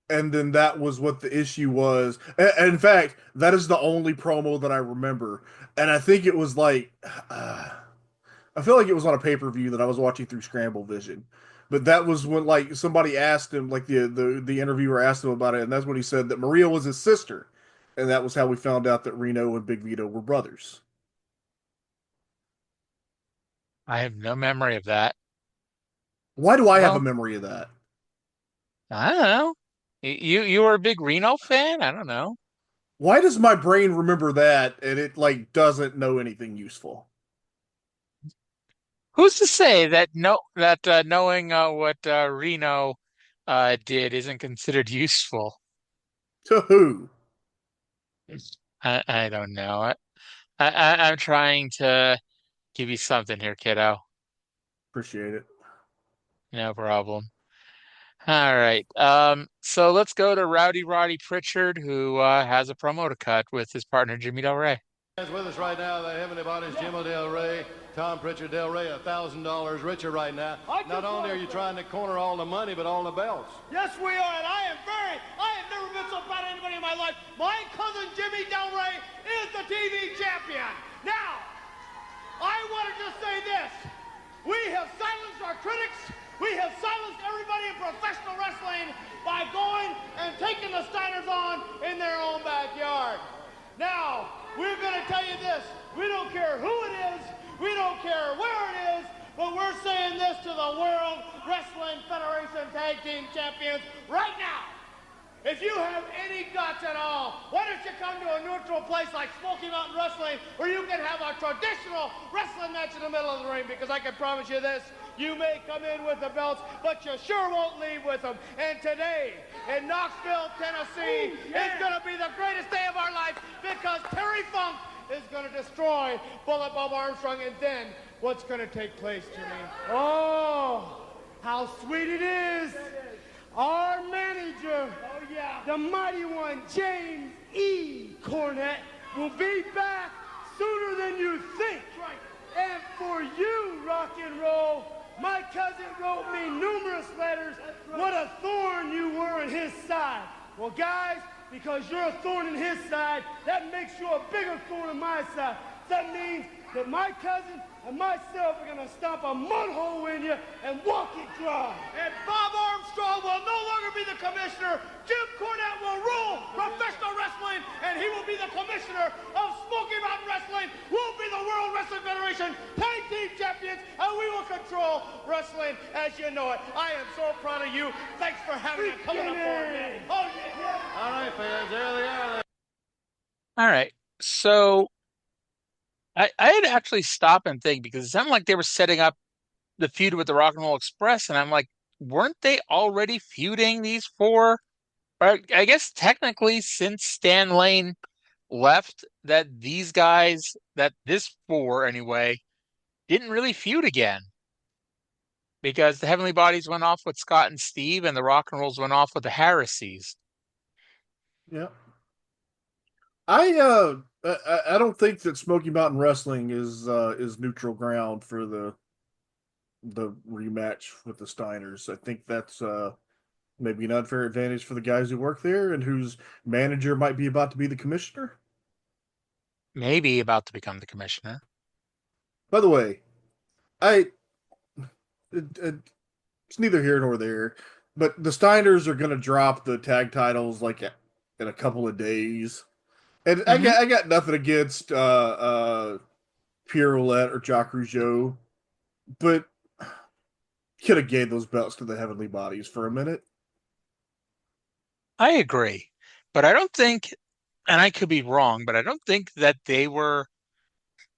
and then that was what the issue was. And in fact, that is the only promo that I remember. And I think it was like, I feel like it was on a pay-per-view that I was watching through Scramble Vision. But that was when like somebody asked him, like the interviewer asked him about it, and that's when he said that Maria was his sister, and that was how we found out that Reno and Big Vito were brothers. I have no memory of that. Why do I have a Well, memory of that? I don't know. You were a big Reno fan? I don't know. Why does my brain remember that and it like doesn't know anything useful? Who's to say that knowing what Reno did isn't considered useful? To who? I don't know. I'm trying to give you something here, kiddo. Appreciate it. No problem. All right. So let's go to Rowdy Roddy Pritchard, who has a promo to cut with his partner Jimmy Del Rey. With us right now, the Heavenly Bodies, Jim Del Rey, Tom Pritchard. Del Rey, $1,000 richer right now. Not only are you trying to corner all the money, but all the belts. Yes, we are, and I have never been so proud of anybody in my life. My cousin Jimmy Del Rey is the TV champion. Now, I want to just say this. We have silenced our critics. We have silenced everybody in professional wrestling by going and taking the Steiners on in their own backyard. Now, we're going to tell you this. We don't care who it is. We don't care where it is. But we're saying this to the World Wrestling Federation Tag Team Champions right now. If you have any guts at all, why don't you come to a neutral place like Smoky Mountain Wrestling where you can have a traditional wrestling match in the middle of the ring? Because I can promise you this, you may come in with the belts, but you sure won't leave with them. And today, in Knoxville, Tennessee, is going to be the greatest day of our life because Terry Funk is going to destroy Bullet Bob Armstrong. And then, what's going to take place, Jimmy? Oh, how sweet it is. Our manager, the mighty one, James E. Cornette, will be back sooner than you think. And for you, rock and roll, my cousin wrote me numerous letters. What a thorn you were in his side. Well, guys, because you're a thorn in his side, that makes you a bigger thorn in my side. That means that my cousin and myself are going to stomp a mud hole in you and walk it dry. And Bob Armstrong will no longer be the commissioner. Jim Cornette will rule professional wrestling, and he will be the commissioner of Smoky Mountain Wrestling. We'll be the World Wrestling Federation Tag Team Champions, and we will control wrestling as you know it. I am so proud of you. Thanks for having me coming up for me. Oh, yeah. All right, fans, there they are. All right. So I had to actually stop and think because it sounded like they were setting up the feud with the Rock and Roll Express, and I'm like, weren't they already feuding these four? Or I guess technically, since Stan Lane left, that these guys, that this four anyway, didn't really feud again. Because the Heavenly Bodies went off with Scott and Steve, and the Rock and Rolls went off with the Harrises. Yeah. I don't think that Smoky Mountain Wrestling is neutral ground for the rematch with the Steiners. I think that's Maybe an unfair advantage for the guys who work there and whose manager might be about to be the commissioner. Maybe about to become the commissioner. By the way, I it's neither here nor there, but the Steiners are going to drop the tag titles like in a couple of days. And Hmm. I got nothing against Pierre Roulette or Jacques Rougeau, but could have gave those belts to the Heavenly Bodies for a minute. I agree, but I don't think, and I could be wrong, but I don't think that they were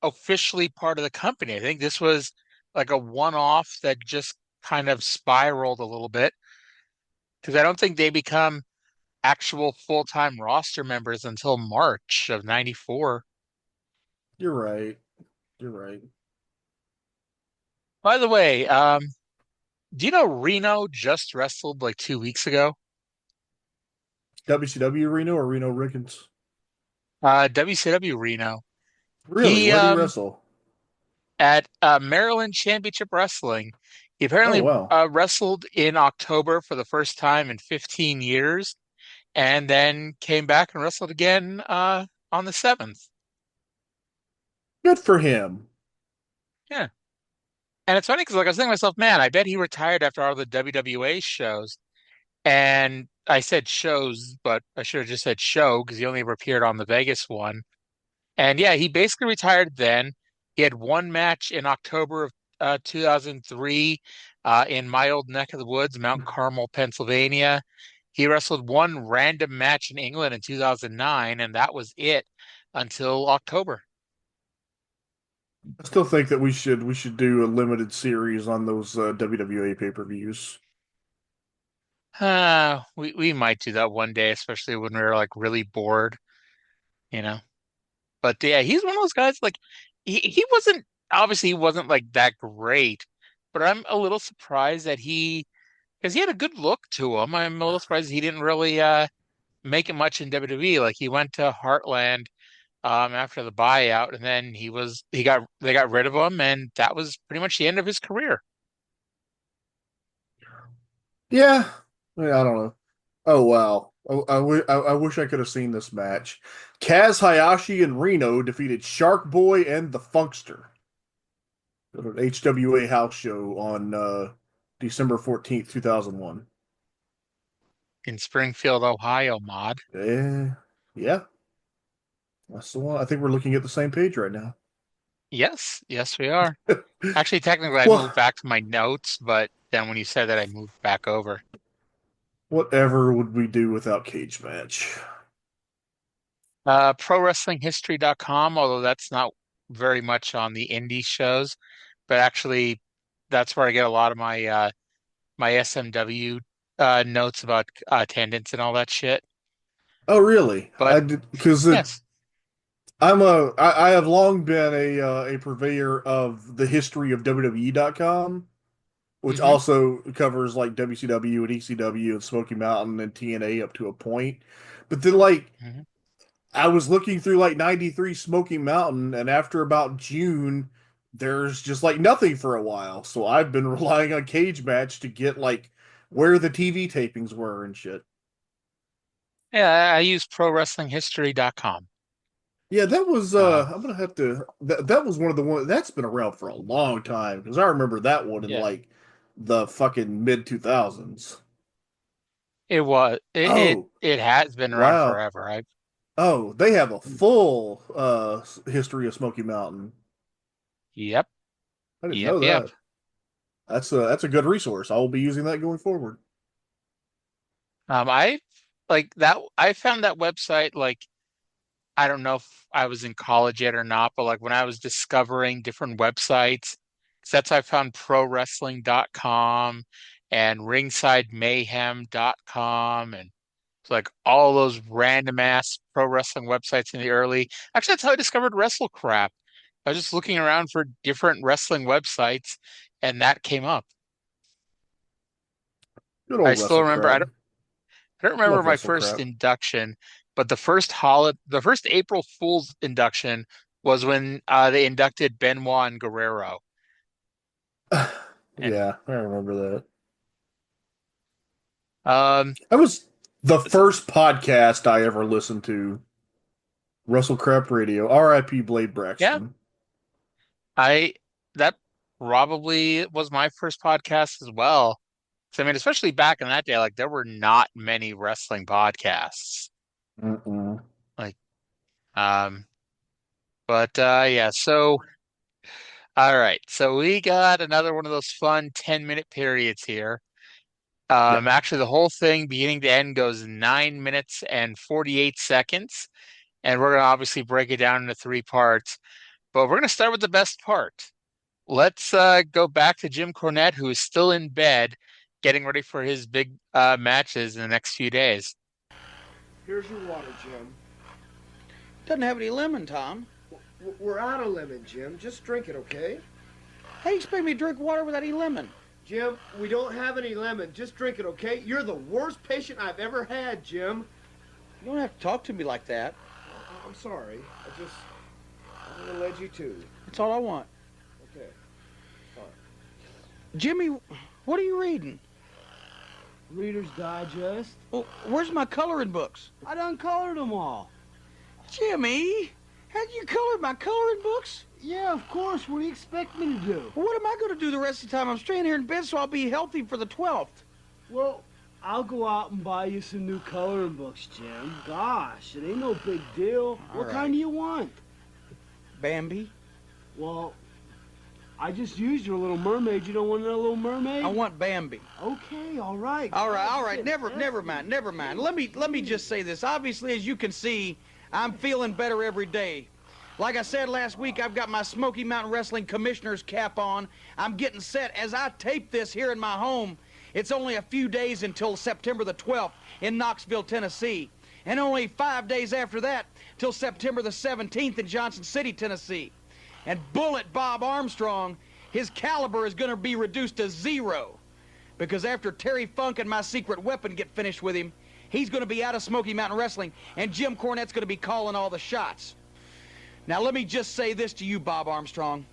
officially part of the company. I think this was like a one-off that just kind of spiraled a little bit because I don't think they become actual full-time roster members until March of '94. You're right. You're right. By the way, do you know Reno just wrestled like 2 weeks ago? WCW Reno or Reno Rickens? WCW Reno. Really? He Where do you wrestle? at Maryland Championship Wrestling. He Oh, apparently wow. wrestled in October for the first time in 15 years, and then came back and wrestled again on the 7th. Good for him. Yeah. And it's funny because like I was thinking to myself, man, I bet he retired after all the WWA shows. And I said shows, but I should have just said show because he only ever appeared on the Vegas one. And yeah, he basically retired then. He had one match in October of 2003 in my old neck of the woods, Mount Carmel, Pennsylvania. He wrestled one random match in England in 2009, and that was it until October. I still think that we should do a limited series on those WWA pay-per-views. We might do that one day, especially when we're like really bored, you know. But yeah, he's one of those guys like he wasn't obviously he wasn't like that great, but I'm a little surprised that he because he had a good look to him. I'm a little surprised he didn't really make it much in WWE. Like he went to Heartland after the buyout, and then he got they got rid of him, and that was pretty much the end of his career. Yeah. I don't know. Oh, wow. I wish I could have seen this match. Kaz Hayashi and Reno defeated Shark Boy and the Funkster at an HWA house show on December 14th, 2001. In Springfield, Ohio, mod. Yeah, that's the one. I think we're looking at the same page right now. Yes, yes, we are. Actually, technically, I Well, moved back to my notes, but then when you said that, I moved back over. whatever would we do without Cage Match? ProWrestlingHistory.com, although that's not very much on the indie shows, but actually, that's where I get a lot of my SMW notes about attendance and all that shit. Oh, really? But I did because it. yes. I have long been a purveyor of the history of WWE.com, which Hmm. also covers like WCW and ECW and Smoky Mountain and TNA up to a point. But then like Hmm. I was looking through like 93 Smoky Mountain, and after about June, there's just like nothing for a while. So I've been relying on Cage Match to get like where the TV tapings were and shit. Yeah, I use ProWrestlingHistory.com. Yeah, that was Uh, I'm gonna have to that was one of the one that's been around for a long time because I remember that one in yeah, like the fucking mid 2000s. it was Oh, it has been around wow. forever. I Oh, they have a full history of Smoky Mountain. Yep, I didn't yep, know yep. that. That's a good resource. I will be using that going forward. I like that. I found that website like I don't know if I was in college yet or not, but like when I was discovering different websites, 'cause that's how I found ProWrestling.com and RingsideMayhem.com and it's like all those random ass pro wrestling websites in the early. Actually, that's how I discovered WrestleCrap. I was just looking around for different wrestling websites, and that came up. Good I old still Wrestle remember. Crap. I don't remember Love my Wrestle first Crap. induction, but the first April Fool's induction was when they inducted Benoit and Guerrero. And Yeah, I remember that. That was the first podcast I ever listened to. Russell Crap Radio. R.I.P. Blade Yeah, Braxton. that probably was my first podcast as well. So I mean, especially back in that day, like there were not many wrestling podcasts. Mm-mm. Like, um, but yeah, so all right. So we got another one of those fun 10-minute periods here. Yeah. Actually, the whole thing, beginning to end, goes 9 minutes and 48 seconds. And we're going to obviously break it down into three parts. But we're going to start with the best part. Let's go back to Jim Cornette, who is still in bed, getting ready for his big matches in the next few days. Here's your water, Jim. Doesn't have any lemon, Tom. We're out of lemon, Jim. Just drink it, okay? How do you expect me to drink water without any lemon? Jim, we don't have any lemon. Just drink it, okay? You're the worst patient I've ever had, Jim. You don't have to talk to me like that. I'm sorry. I'm gonna let you too. That's all I want. Okay. Fine. Jimmy, what are you reading? Reader's Digest. Well, where's my coloring books? I done colored them all. Jimmy, had you colored my coloring books? Yeah, of course. What do you expect me to do? Well, what am I going to do the rest of the time? I'm staying here in bed so I'll be healthy for the 12th. Well, I'll go out and buy you some new coloring books, Jim. Gosh, it ain't no big deal. All What right. kind do you want? Bambi? Well, I just used your Little Mermaid. You don't want another Little Mermaid? I want Bambi. Okay, all right. All right. Never mind. Let me just say this. Obviously, as you can see, I'm feeling better every day. Like I said last week, I've got my Smoky Mountain Wrestling Commissioner's cap on. I'm getting set as I tape this here in my home. It's only a few days until September the 12th in Knoxville, Tennessee. And only 5 days after that till September the 17th in Johnson City, Tennessee. And Bullet Bob Armstrong, his caliber is going to be reduced to 0. Because after Terry Funk and my secret weapon get finished with him, he's going to be out of Smoky Mountain Wrestling, and Jim Cornette's going to be calling all the shots. Now, let me just say this to you, Bob Armstrong.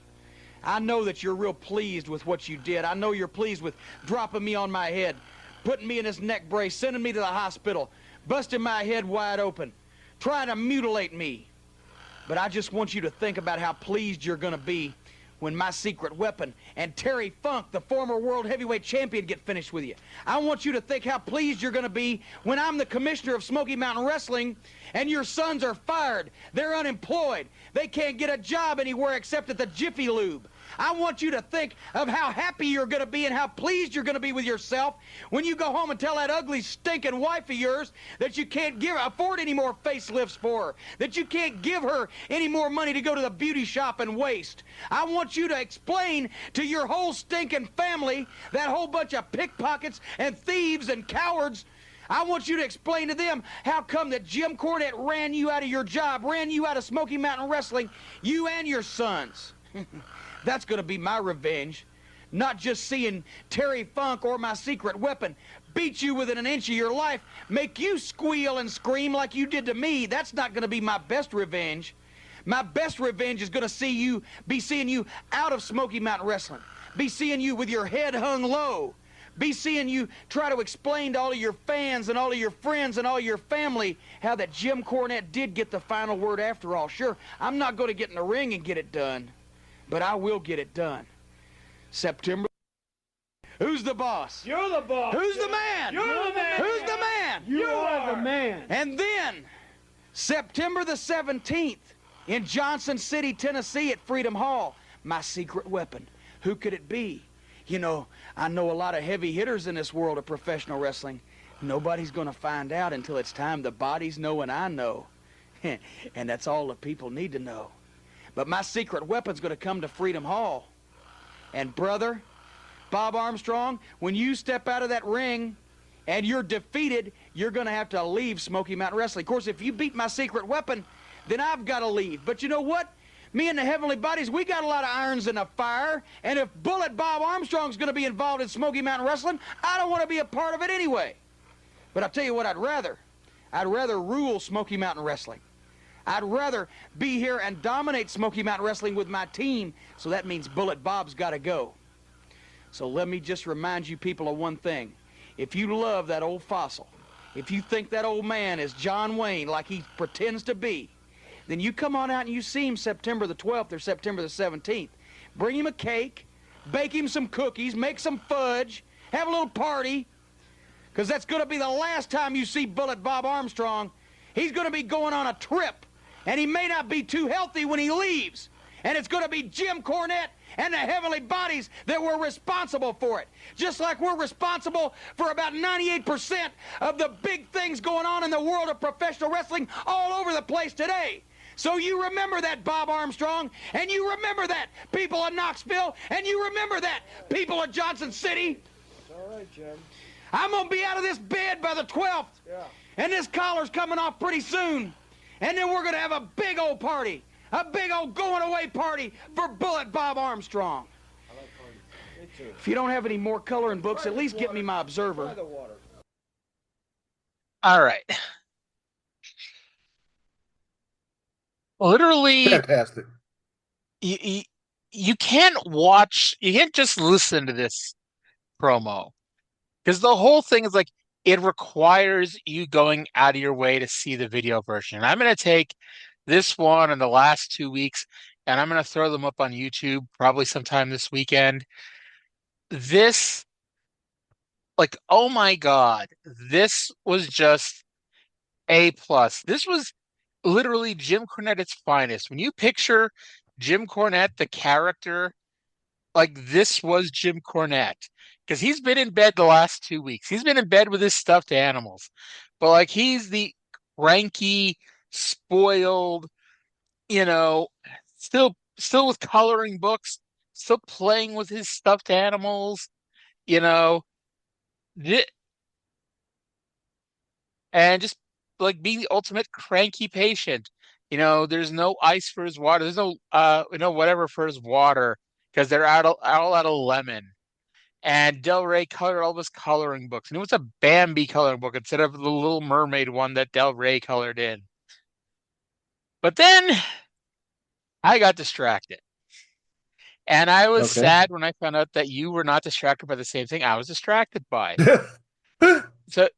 I know that you're real pleased with what you did. I know you're pleased with dropping me on my head, putting me in this neck brace, sending me to the hospital, busting my head wide open, trying to mutilate me. But I just want you to think about how pleased you're going to be when my secret weapon and Terry Funk, the former world heavyweight champion, get finished with you. I want you to think how pleased you're going to be when I'm the commissioner of Smoky Mountain Wrestling and your sons are fired. They're unemployed. They can't get a job anywhere except at the Jiffy Lube. I want you to think of how happy you're going to be and how pleased you're going to be with yourself when you go home and tell that ugly, stinking wife of yours that you can't afford any more facelifts for her, that you can't give her any more money to go to the beauty shop and waste. I want you to explain to your whole stinking family, that whole bunch of pickpockets and thieves and cowards, I want you to explain to them how come that Jim Cornette ran you out of your job, ran you out of Smoky Mountain Wrestling, you and your sons. That's going to be my revenge. Not just seeing Terry Funk or my secret weapon beat you within an inch of your life, make you squeal and scream like you did to me. That's not going to be my best revenge. My best revenge is going to be seeing you out of Smoky Mountain Wrestling. Be seeing you with your head hung low. Be seeing you try to explain to all of your fans and all of your friends and all your family how that Jim Cornette did get the final word after all. Sure, I'm not going to get in the ring and get it done, but I will get it done. September. Who's the boss? You're the boss. Who's the man? You're the man. Who's the man? You are the man. And then, September the 17th, in Johnson City, Tennessee at Freedom Hall, my secret weapon. Who could it be? You know, I know a lot of heavy hitters in this world of professional wrestling. Nobody's going to find out until it's time the bodies know and I know. And that's all the people need to know. But my secret weapon's going to come to Freedom Hall. And brother, Bob Armstrong, when you step out of that ring and you're defeated, you're going to have to leave Smoky Mountain Wrestling. Of course, if you beat my secret weapon, then I've got to leave. But you know what? Me and the Heavenly Bodies, we got a lot of irons in the fire. And if Bullet Bob Armstrong's going to be involved in Smoky Mountain Wrestling, I don't want to be a part of it anyway. But I'll tell you what I'd rather. I'd rather rule Smoky Mountain Wrestling. I'd rather be here and dominate Smoky Mountain Wrestling with my team, so that means Bullet Bob's got to go. So let me just remind you people of one thing. if you love that old fossil, if you think that old man is John Wayne like he pretends to be, then you come on out and you see him September the 12th or September the 17th. Bring him a cake, bake him some cookies, make some fudge, have a little party, because that's going to be the last time you see Bullet Bob Armstrong. He's going to be going on a trip, and he may not be too healthy when he leaves. And it's going to be Jim Cornette and the heavenly bodies that were responsible for it. Just like we're responsible for about 98% of the big things going on in the world of professional wrestling all over the place today. So you remember that, Bob Armstrong, and you remember that, people of Knoxville, and you remember that, people of Johnson City. It's all right, Jim. I'm going to be out of this bed by the 12th. Yeah. And this collar's coming off pretty soon. And then we're going to have a big old party. A big old going-away party for Bullet Bob Armstrong. I like parties. Me too. If you don't have any more coloring books, at least get me my Observer. Try the water. All right. Literally, Fantastic. you can't just listen to this promo because the whole thing is like it requires you going out of your way to see the video version. And I'm going to take this one and the last 2 weeks, and I'm going to throw them up on YouTube probably sometime this weekend. This, like, oh my God, this was just A+. This was literally Jim Cornette at its finest. When you picture Jim Cornette, the character, like this was Jim Cornette. Because he's been in bed the last 2 weeks. He's been in bed with his stuffed animals. But like he's the cranky, spoiled, still with coloring books, still playing with his stuffed animals, and just like being the ultimate cranky patient. There's no ice for his water. There's no whatever for his water because they're all out of lemon. And Del Rey colored all of his coloring books. And it was a Bambi coloring book instead of the Little Mermaid one that Del Rey colored in. But then I got distracted. And I was sad when I found out that you were not distracted by the same thing I was distracted by. So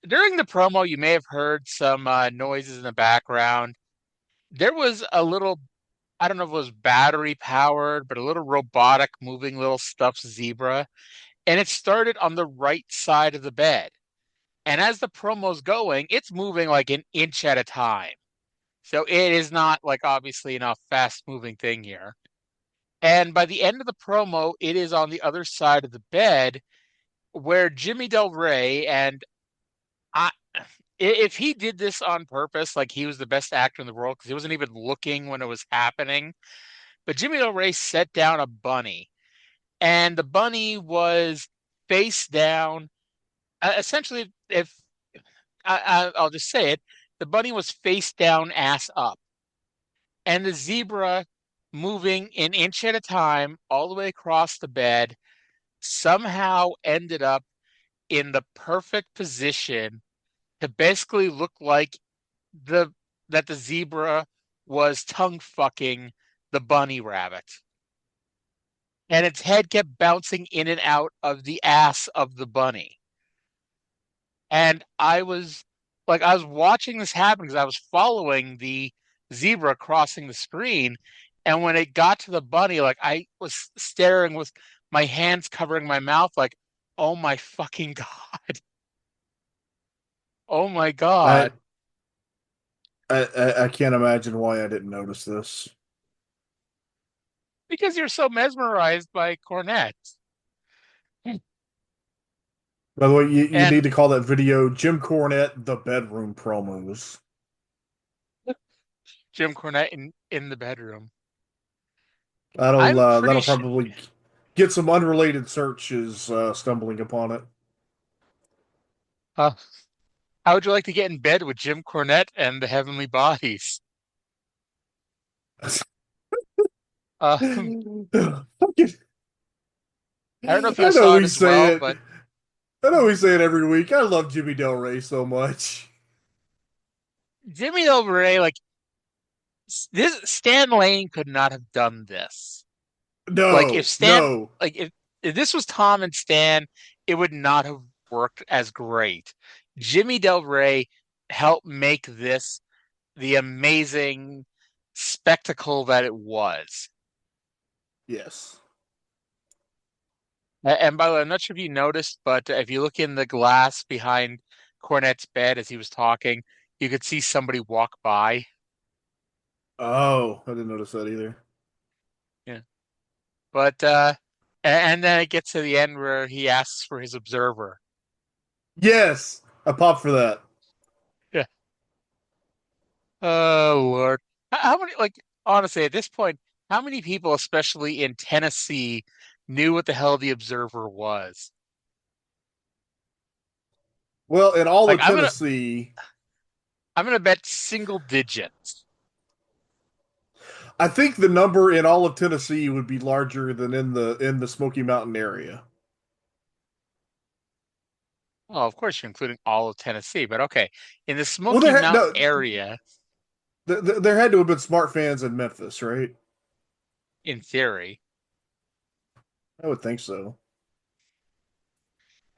during the promo, you may have heard some noises in the background. There was a little, I don't know if it was battery powered, but a little robotic moving little stuffed zebra. And it started on the right side of the bed. And as the promo's going, it's moving like an inch at a time. So it is not like obviously a fast moving thing here. And by the end of the promo, it is on the other side of the bed where Jimmy Del Rey, and if he did this on purpose, like he was the best actor in the world because he wasn't even looking when it was happening. But Jimmy Del Rey set down a bunny, and the bunny was face down. Essentially, if I'll just say it, the bunny was face down, ass up, and the zebra moving an inch at a time all the way across the bed somehow ended up in the perfect position to basically look like that the zebra was tongue fucking the bunny rabbit. And its head kept bouncing in and out of the ass of the bunny. And I was watching this happen because I was following the zebra crossing the screen. And when it got to the bunny, like I was staring with my hands covering my mouth, like, oh my fucking God. Oh my God. I can't imagine why I didn't notice this. Because you're so mesmerized by Cornette. By the way, you need to call that video Jim Cornette, the bedroom promos. Jim Cornette in the bedroom. That'll probably get some unrelated searches stumbling upon it. How would you like to get in bed with Jim Cornette and the Heavenly Bodies? I don't know if you saw it as well, but I know we say it every week. I love Jimmy Del Rey so much. Jimmy Del Rey, like this, Stan Lane could not have done this. No, like if this was Tom and Stan, it would not have worked as great. Jimmy Del Rey helped make this the amazing spectacle that it was. Yes. And by the way, I'm not sure if you noticed, but if you look in the glass behind Cornette's bed as he was talking, you could see somebody walk by. Oh, I didn't notice that either. Yeah. But and then it gets to the end where he asks for his observer. Yes, I popped for that. Yeah. Oh Lord. How many honestly at this point, how many people, especially in Tennessee, knew what the hell the observer was? Well, in all Like of Tennessee, I'm gonna bet single digits. I think the number in all of Tennessee would be larger than in the Smoky Mountain area. Oh, of course you're including all of Tennessee, but okay. In the Well, Smoky Mountain area, there had to have been smart fans in Memphis, right? in theory. I would think so.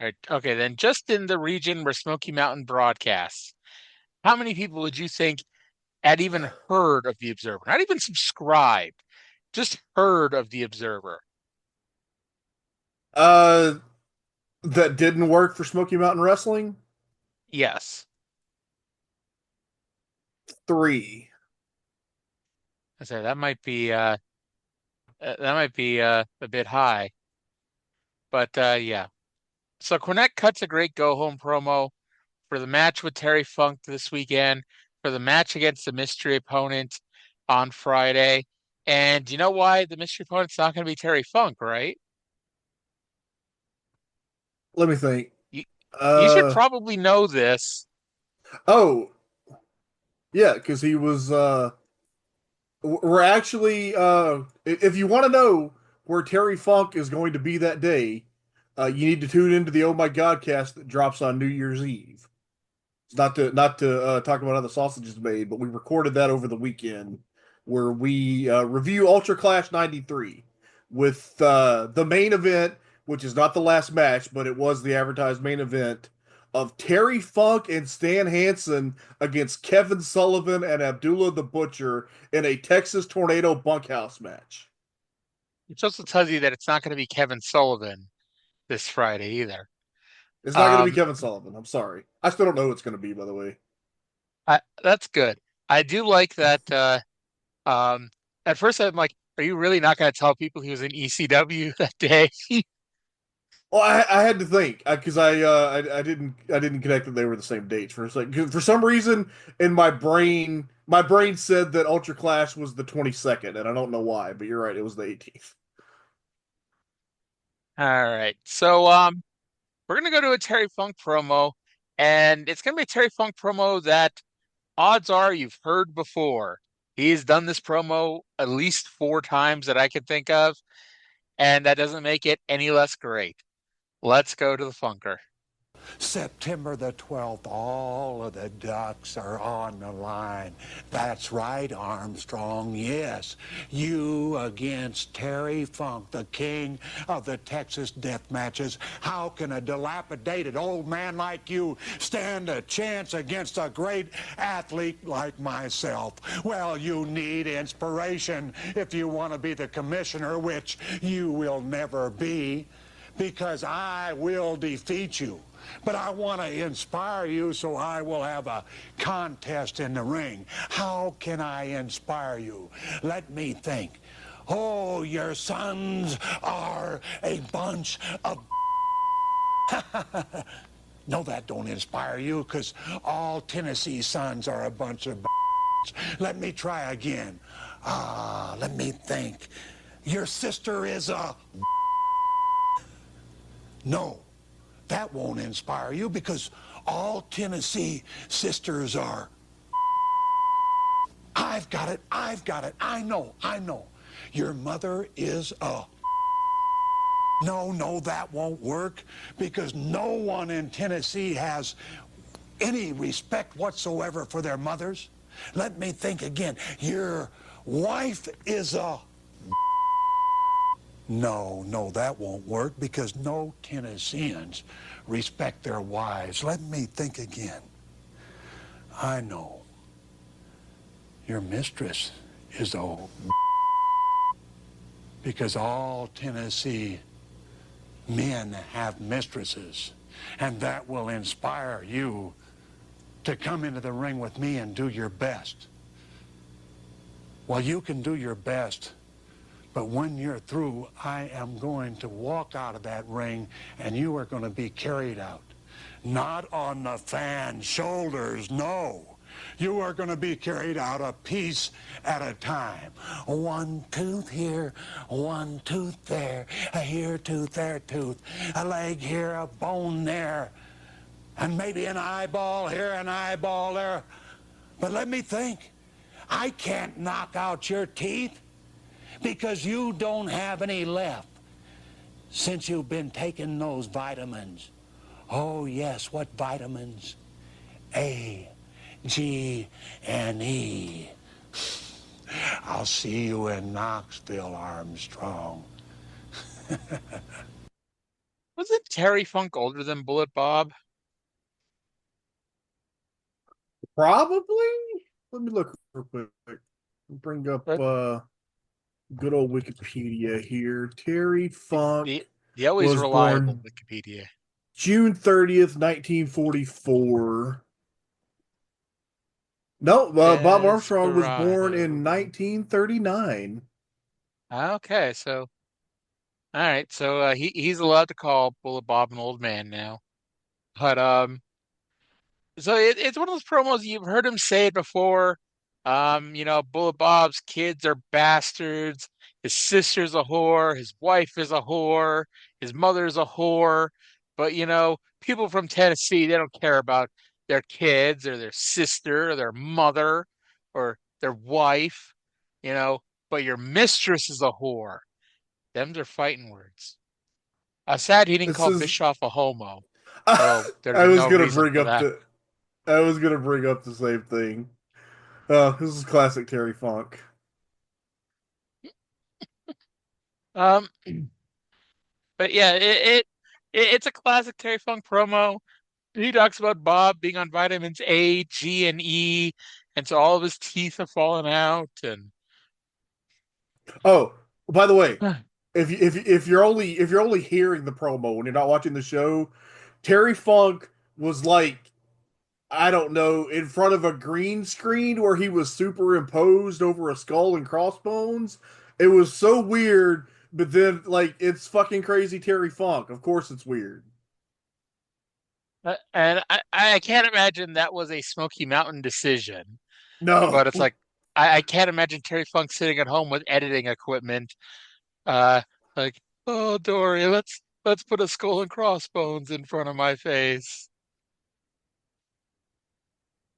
All right, okay, then just in the region where Smoky Mountain broadcasts, how many people would you think had even heard of the Observer? Not even subscribed, just heard of the Observer. Uh, that didn't work for Smoky Mountain Wrestling? Yes. 3. I say that might be a bit high. But yeah. So Cornette cuts a great go-home promo for the match with Terry Funk this weekend, for the match against the mystery opponent on Friday. And you know why the mystery opponent's not going to be Terry Funk, right? Let me think. You should probably know this. Oh, yeah, because he was. We're actually. If you want to know where Terry Funk is going to be that day, you need to tune into the Oh My God cast that drops on New Year's Eve. It's not to talk about how the sausage is made, but we recorded that over the weekend where we review Ultra Clash '93 with the main event, which is not the last match, but it was the advertised main event of Terry Funk and Stan Hansen against Kevin Sullivan and Abdullah the Butcher in a Texas Tornado bunkhouse match. It also tells you that it's not going to be Kevin Sullivan this Friday either. It's not going to be Kevin Sullivan. I'm sorry. I still don't know who it's going to be, by the way. That's good. I do like that. At first, I'm like, are you really not going to tell people he was in ECW that day? Well, I had to think because I didn't connect that they were the same dates for a second. For some reason, in my brain said that Ultra Clash was the 22nd, and I don't know why, but you're right, it was the 18th. All right, so we're gonna go to a Terry Funk promo, and it's gonna be a Terry Funk promo that odds are you've heard before. He's done this promo at least 4 times that I can think of, and that doesn't make it any less great. Let's go to the Funker. September the 12th, all of the ducks are on the line. That's right, Armstrong, yes. You against Terry Funk, the king of the Texas death matches. How can a dilapidated old man like you stand a chance against a great athlete like myself? Well, you need inspiration if you want to be the commissioner, which you will never be, because I will defeat you. But I want to inspire you, so I will have a contest in the ring. How can I inspire you? Let me think. Oh, your sons are a bunch of... No, that don't inspire you, because all Tennessee sons are a bunch of... Let me try again. Let me think. Your sister is a... No. That won't inspire you because all Tennessee sisters are... I've got it. I know. Your mother is a... No, that won't work because no one in Tennessee has any respect whatsoever for their mothers. Let me think again. Your wife is a... No, that won't work because no Tennesseans respect their wives. Let me think again. I know. Your mistress is a because all Tennessee men have mistresses, and that will inspire you to come into the ring with me and do your best. Well, you can do your best, but when you're through, I am going to walk out of that ring and you are going to be carried out. Not on the fan's shoulders, no. You are going to be carried out a piece at a time. One tooth here, one tooth there, a here tooth, there tooth, a leg here, a bone there, and maybe an eyeball here, an eyeball there. But let me think. I can't knock out your teeth because you don't have any left since you've been taking those vitamins. Oh, yes, what vitamins? A, G, and E. I'll see you in Knoxville, Armstrong. Wasn't Terry Funk older than Bullet Bob? Probably. Let me look real quick. Bring up But good old Wikipedia here. Terry Funk the always was reliable born Wikipedia. June 30th, 1944. No, Bob Armstrong was born in 1939. Okay, so all right, so he's allowed to call Bullet Bob an old man now. But so it's one of those promos you've heard him say it before. Bullet Bob's kids are bastards. His sister's a whore. His wife is a whore. His mother's a whore. But people from Tennessee, they don't care about their kids or their sister or their mother or their wife. But your mistress is a whore. Them's are fighting words. Sad he didn't This call is. Bischoff a homo. Although there'd I be was no gonna reason bring for up that. the. I was gonna bring up the same thing. This is classic Terry Funk. Um, but yeah, it's a classic Terry Funk promo. He talks about Bob being on vitamins A, G, and E, and so all of his teeth have fallen out. And Oh, by the way, if you're only hearing the promo and you're not watching the show, Terry Funk was like, I don't know, in front of a green screen where he was superimposed over a skull and crossbones. It was so weird, but then like it's fucking crazy Terry Funk. Of course it's weird. I can't imagine that was a Smoky Mountain decision. No. But it's like I can't imagine Terry Funk sitting at home with editing equipment, uh, like, oh Dory, let's put a skull and crossbones in front of my face.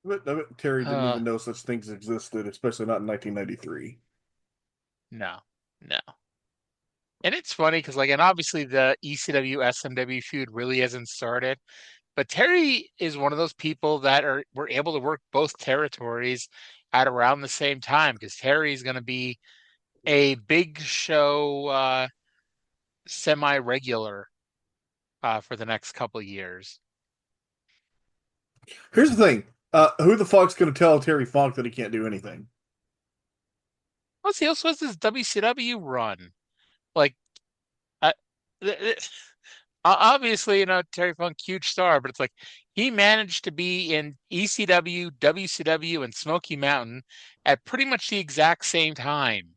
But Terry didn't Uh, even know such things existed, especially not in 1993. no, no. And it's funny because and obviously the ECW SMW feud really hasn't started, but Terry is one of those people that were able to work both territories at around the same time because Terry's going to be a big show semi-regular for the next couple of years. Here's the thing. Who the fuck's gonna tell Terry Funk that he can't do anything? Plus, he also has this WCW run. Like, uh, obviously, Terry Funk, huge star, but it's like he managed to be in ECW, WCW, and Smoky Mountain at pretty much the exact same time.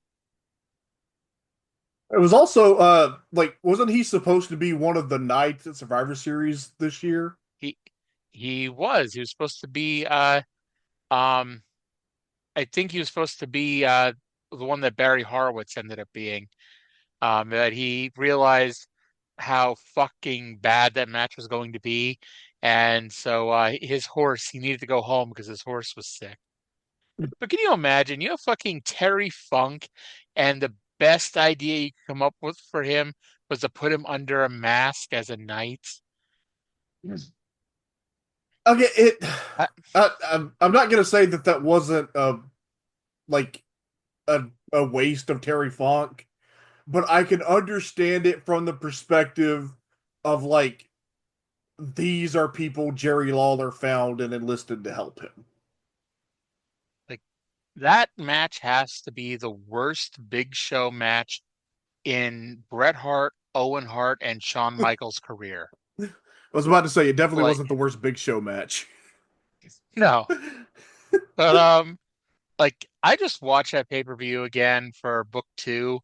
It was also like wasn't he supposed to be one of the knights at Survivor Series this year? He he was supposed to be um I think he was supposed to be the one that Barry Horowitz ended up being. That he realized how fucking bad that match was going to be. And so his horse, he needed to go home because his horse was sick. But can you imagine? You have fucking Terry Funk, and the best idea you could come up with for him was to put him under a mask as a knight. Okay, I, I'm not gonna say that wasn't like a waste of Terry Funk, but I can understand it from the perspective of like these are people Jerry Lawler found and enlisted to help him. Like that match has to be the worst Big Show match in Bret Hart, Owen Hart, and Shawn Michaels' career. I was about to say it definitely Like, wasn't the worst Big Show match. No. But like I just watched that pay-per-view again for book 2,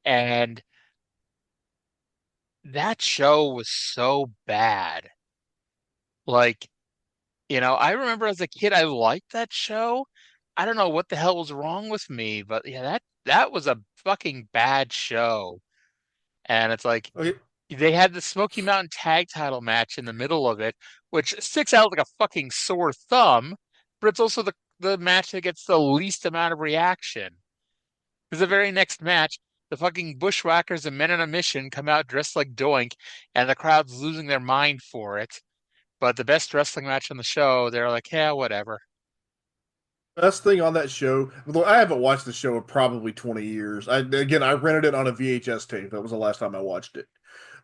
and that show was so bad. Like, I remember as a kid I liked that show. I don't know what the hell was wrong with me, but yeah, that was a fucking bad show. And it's like Okay. they had the Smoky Mountain tag title match in the middle of it, which sticks out like a fucking sore thumb, but it's also the match that gets the least amount of reaction. Because the very next match, the fucking Bushwhackers and Men on a Mission come out dressed like Doink, and the crowd's losing their mind for it. But the best wrestling match on the show, they're like, yeah, whatever. Best thing on that show, although I haven't watched the show in probably 20 years. I rented it on a VHS tape. That was the last time I watched it.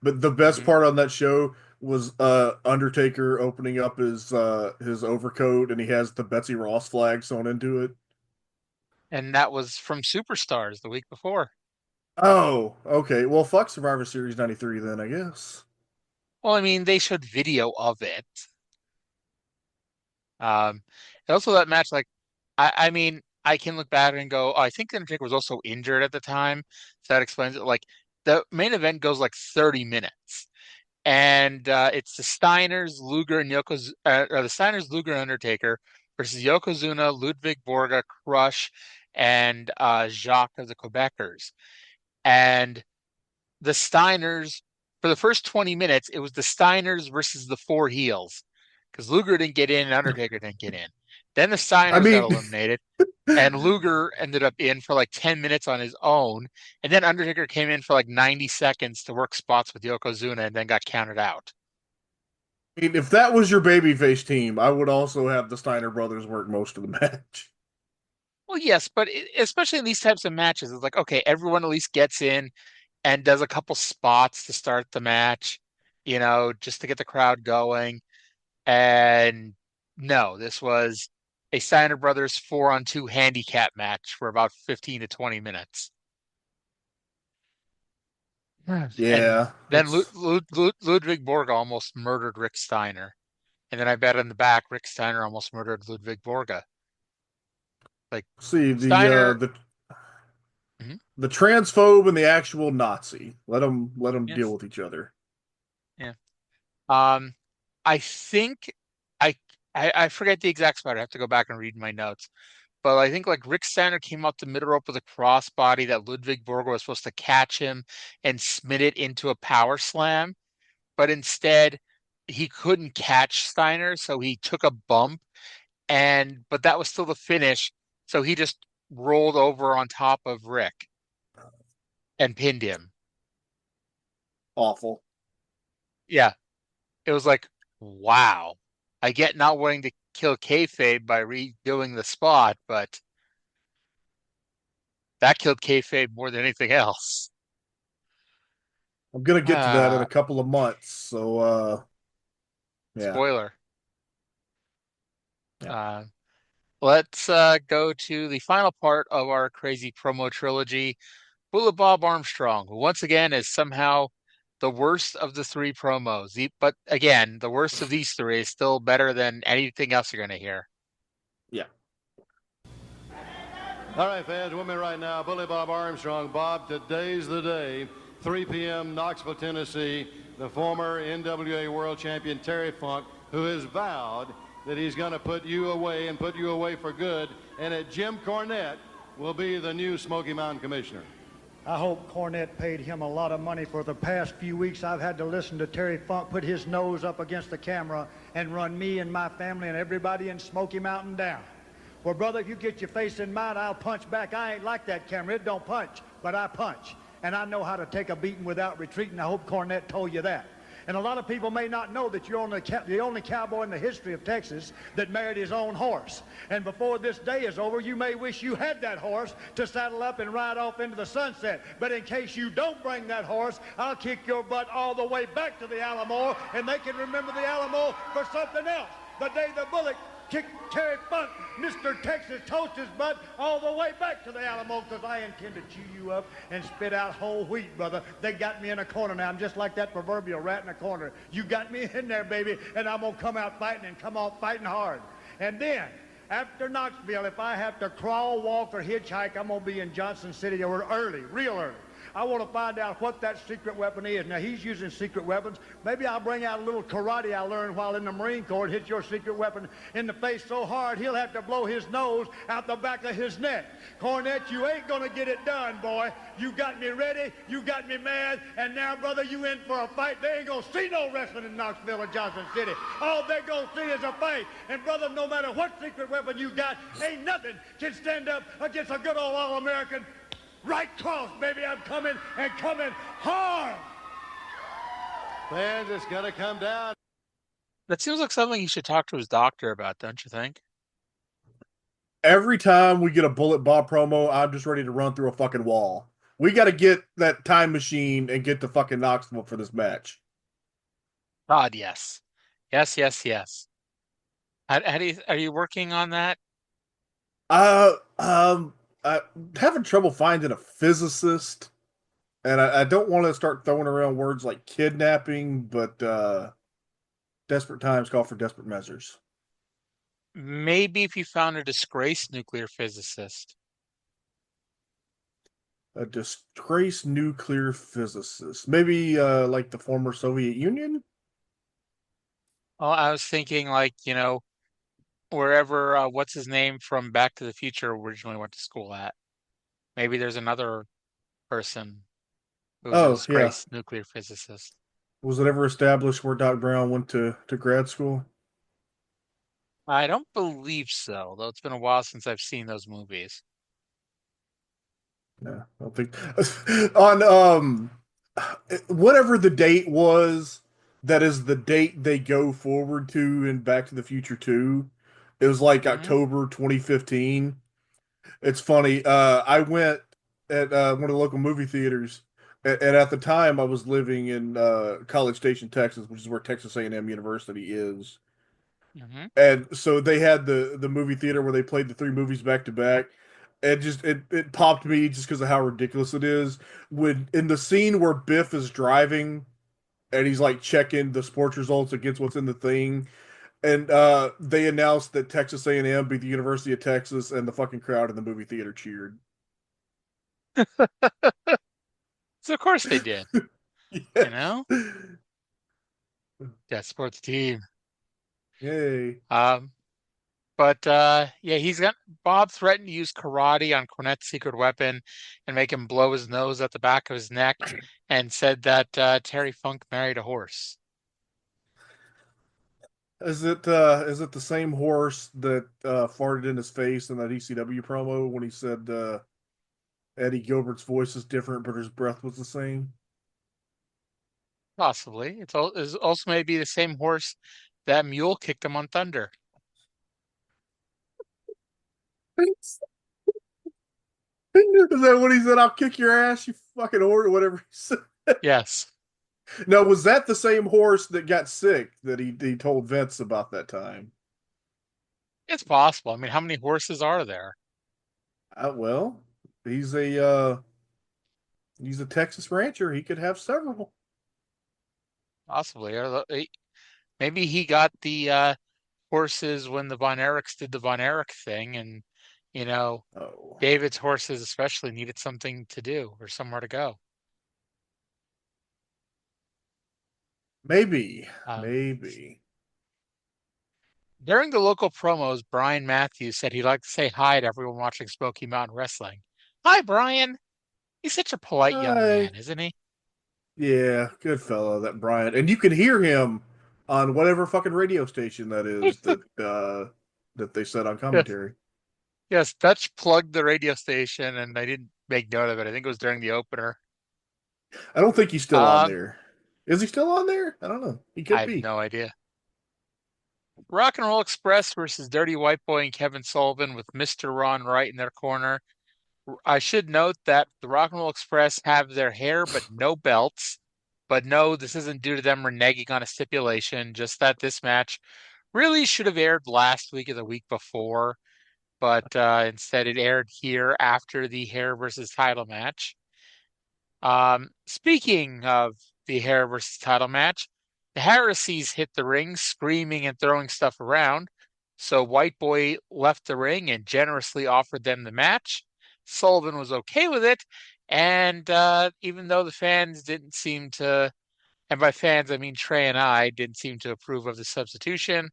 But the best part on that show was Undertaker opening up his overcoat and he has the Betsy Ross flag sewn into it. And that was from Superstars the week before. Oh, okay. Well, fuck Survivor Series 93 then, I guess. Well, I mean, they showed video of it. And also that match, like, I mean, I can look back and go, oh, I think Undertaker was also injured at the time, so that explains it. Like, the main event goes like 30 minutes, and it's the Steiners, Luger, and the Steiners, Luger, and Undertaker versus Yokozuna, Ludwig Borga, Crush, and Jacques of the Quebecers. And the Steiners, for the first 20 minutes, it was the Steiners versus the 4 heels because Luger didn't get in and Undertaker didn't get in. Then the Steiners got eliminated, and Luger ended up in for like 10 minutes on his own. And then Undertaker came in for like 90 seconds to work spots with Yokozuna and then got counted out. I mean, if that was your babyface team, I would also have the Steiner brothers work most of the match. Well, yes, but especially in these types of matches, it's like, okay, everyone at least gets in and does a couple spots to start the match, just to get the crowd going. And no, this was a Steiner Brothers 4-on-2 handicap match for about 15 to 20 minutes. Yeah. And then Ludwig Borga almost murdered Rick Steiner. And then I bet in the back, Rick Steiner almost murdered Ludwig Borga. Like, see Steiner... the transphobe and the actual Nazi. Let them deal with each other. Yeah. I think I forget the exact spot. I have to go back and read my notes. But I think like Rick Steiner came up the middle rope with a crossbody that Ludwig Borga was supposed to catch him and smit it into a power slam. But instead, he couldn't catch Steiner, so he took a bump. But that was still the finish. So he just rolled over on top of Rick and pinned him. Awful. Yeah. It was like, wow. I get not wanting to kill kayfabe by redoing the spot, but that killed kayfabe more than anything else. I'm gonna get to that in a couple of months, so yeah. Spoiler. Yeah. Let's go to the final part of our crazy promo trilogy. Bullet Bob Armstrong, who once again is somehow the worst of the 3 promos. But again, the worst of these 3 is still better than anything else you're going to hear. Yeah. All right, fans, with me right now, Bully Bob Armstrong. Bob, today's the day. 3 p.m., Knoxville, Tennessee. The former NWA World Champion Terry Funk, who has vowed that he's going to put you away and put you away for good, and that Jim Cornette will be the new Smoky Mountain Commissioner. I hope Cornette paid him a lot of money. For the past few weeks, I've had to listen to Terry Funk put his nose up against the camera and run me and my family and everybody in Smoky Mountain down. Well, brother, if you get your face in mine, I'll punch back. I ain't like that camera. It don't punch, but I punch. And I know how to take a beating without retreating. I hope Cornette told you that. And a lot of people may not know that you're the only cowboy in the history of Texas that married his own horse. And before this day is over, you may wish you had that horse to saddle up and ride off into the sunset. But in case you don't bring that horse, I'll kick your butt all the way back to the Alamo, and they can remember the Alamo for something else. The day the Bullock kicked Terry Funk, Mr. Texas Toast's butt all the way back to the Alamo, because I intend to chew you up and spit out whole wheat, brother. They got me in a corner now. I'm just like that proverbial rat in a corner. You got me in there, baby, and I'm going to come out fighting and come out fighting hard. And then, after Knoxville, if I have to crawl, walk, or hitchhike, I'm going to be in Johnson City early, real early. I want to find out what that secret weapon is. Now, he's using secret weapons. Maybe I'll bring out a little karate I learned while in the Marine Corps and hit your secret weapon in the face so hard he'll have to blow his nose out the back of his neck. Cornette, you ain't going to get it done, boy. You got me ready, you got me mad, and now, brother, you in for a fight. They ain't going to see no wrestling in Knoxville or Johnson City. All they're going to see is a fight. And, brother, no matter what secret weapon you got, ain't nothing can stand up against a good old All-American Wright cross, baby. I'm coming and coming hard. Fans, it's going to come down. That seems like something he should talk to his doctor about, don't you think? Every time we get a Bullet Bob promo, I'm just ready to run through a fucking wall. We got to get that time machine and get to fucking Knoxville for this match. God, yes. Yes, yes, yes. Are you working on that? I'm having trouble finding a physicist, and I don't want to start throwing around words like kidnapping, but desperate times call for desperate measures. Maybe if you found a disgraced nuclear physicist. A disgraced nuclear physicist. Maybe like the former Soviet Union? Oh, I was thinking like, wherever what's his name from Back to the Future originally went to school at. Maybe there's another person who's a Oh, yeah. disgraced nuclear physicist. Was it ever established where Doc Brown went to grad school? I don't believe so, though it's been a while since I've seen those movies. Yeah, I don't think on whatever the date was, that is the date they go forward to in Back to the Future 2. It was like October 2015. It's funny. I went at one of the local movie theaters, and at the time I was living in College Station, Texas, which is where Texas A&M University is. And so they had the movie theater where they played the three movies back to back. And it popped me just because of how ridiculous it is. When in the scene where Biff is driving and he's like checking the sports results against what's in the thing, and they announced that Texas A&M beat the University of Texas, and the fucking crowd in the movie theater cheered. So of course they did. Yeah. That sports team. Yay. But yeah, Bob threatened to use karate on Cornette's secret weapon and make him blow his nose at the back of his neck, and said that Terry Funk married a horse. Is it the same horse that farted in his face in that ECW promo when he said Eddie Gilbert's voice is different but his breath was the same? Possibly. It's also maybe the same horse that mule kicked him on Thunder. Is that what he said? I'll kick your ass, you fucking whore, or whatever he said. Yes. No, was that the same horse that got sick that he told Vince about that time? It's possible. I mean, how many horses are there? Well, he's a Texas rancher. He could have several. Possibly. Maybe he got the horses when the Von Erichs did the Von Erich thing, and David's horses especially needed something to do or somewhere to go. Maybe. During the local promos, Brian Matthews said he'd like to say hi to everyone watching Smoky Mountain Wrestling. Hi, Brian. He's such a polite young man, isn't he? Yeah, good fellow, that Brian. And you can hear him on whatever fucking radio station that is that they said on commentary. Yes, Dutch plugged the radio station, and I didn't make note of it. I think it was during the opener. I don't think he's still on there. Is he still on there? I don't know. He I could have be. no idea. Rock and Roll Express versus Dirty White Boy and Kevin Sullivan with Mr. Ron Wright in their corner. I should note that the Rock and Roll Express have their hair but no belts. But no, this isn't due to them reneging on a stipulation, just that this match really should have aired last week or the week before, but instead it aired here after the hair versus title match. Speaking of the hair versus title match, the Harrises hit the ring screaming and throwing stuff around. So White Boy left the ring and generously offered them the match. Sullivan was okay with it. And even though the fans didn't seem to, and by fans I mean Trey and I, didn't seem to approve of the substitution,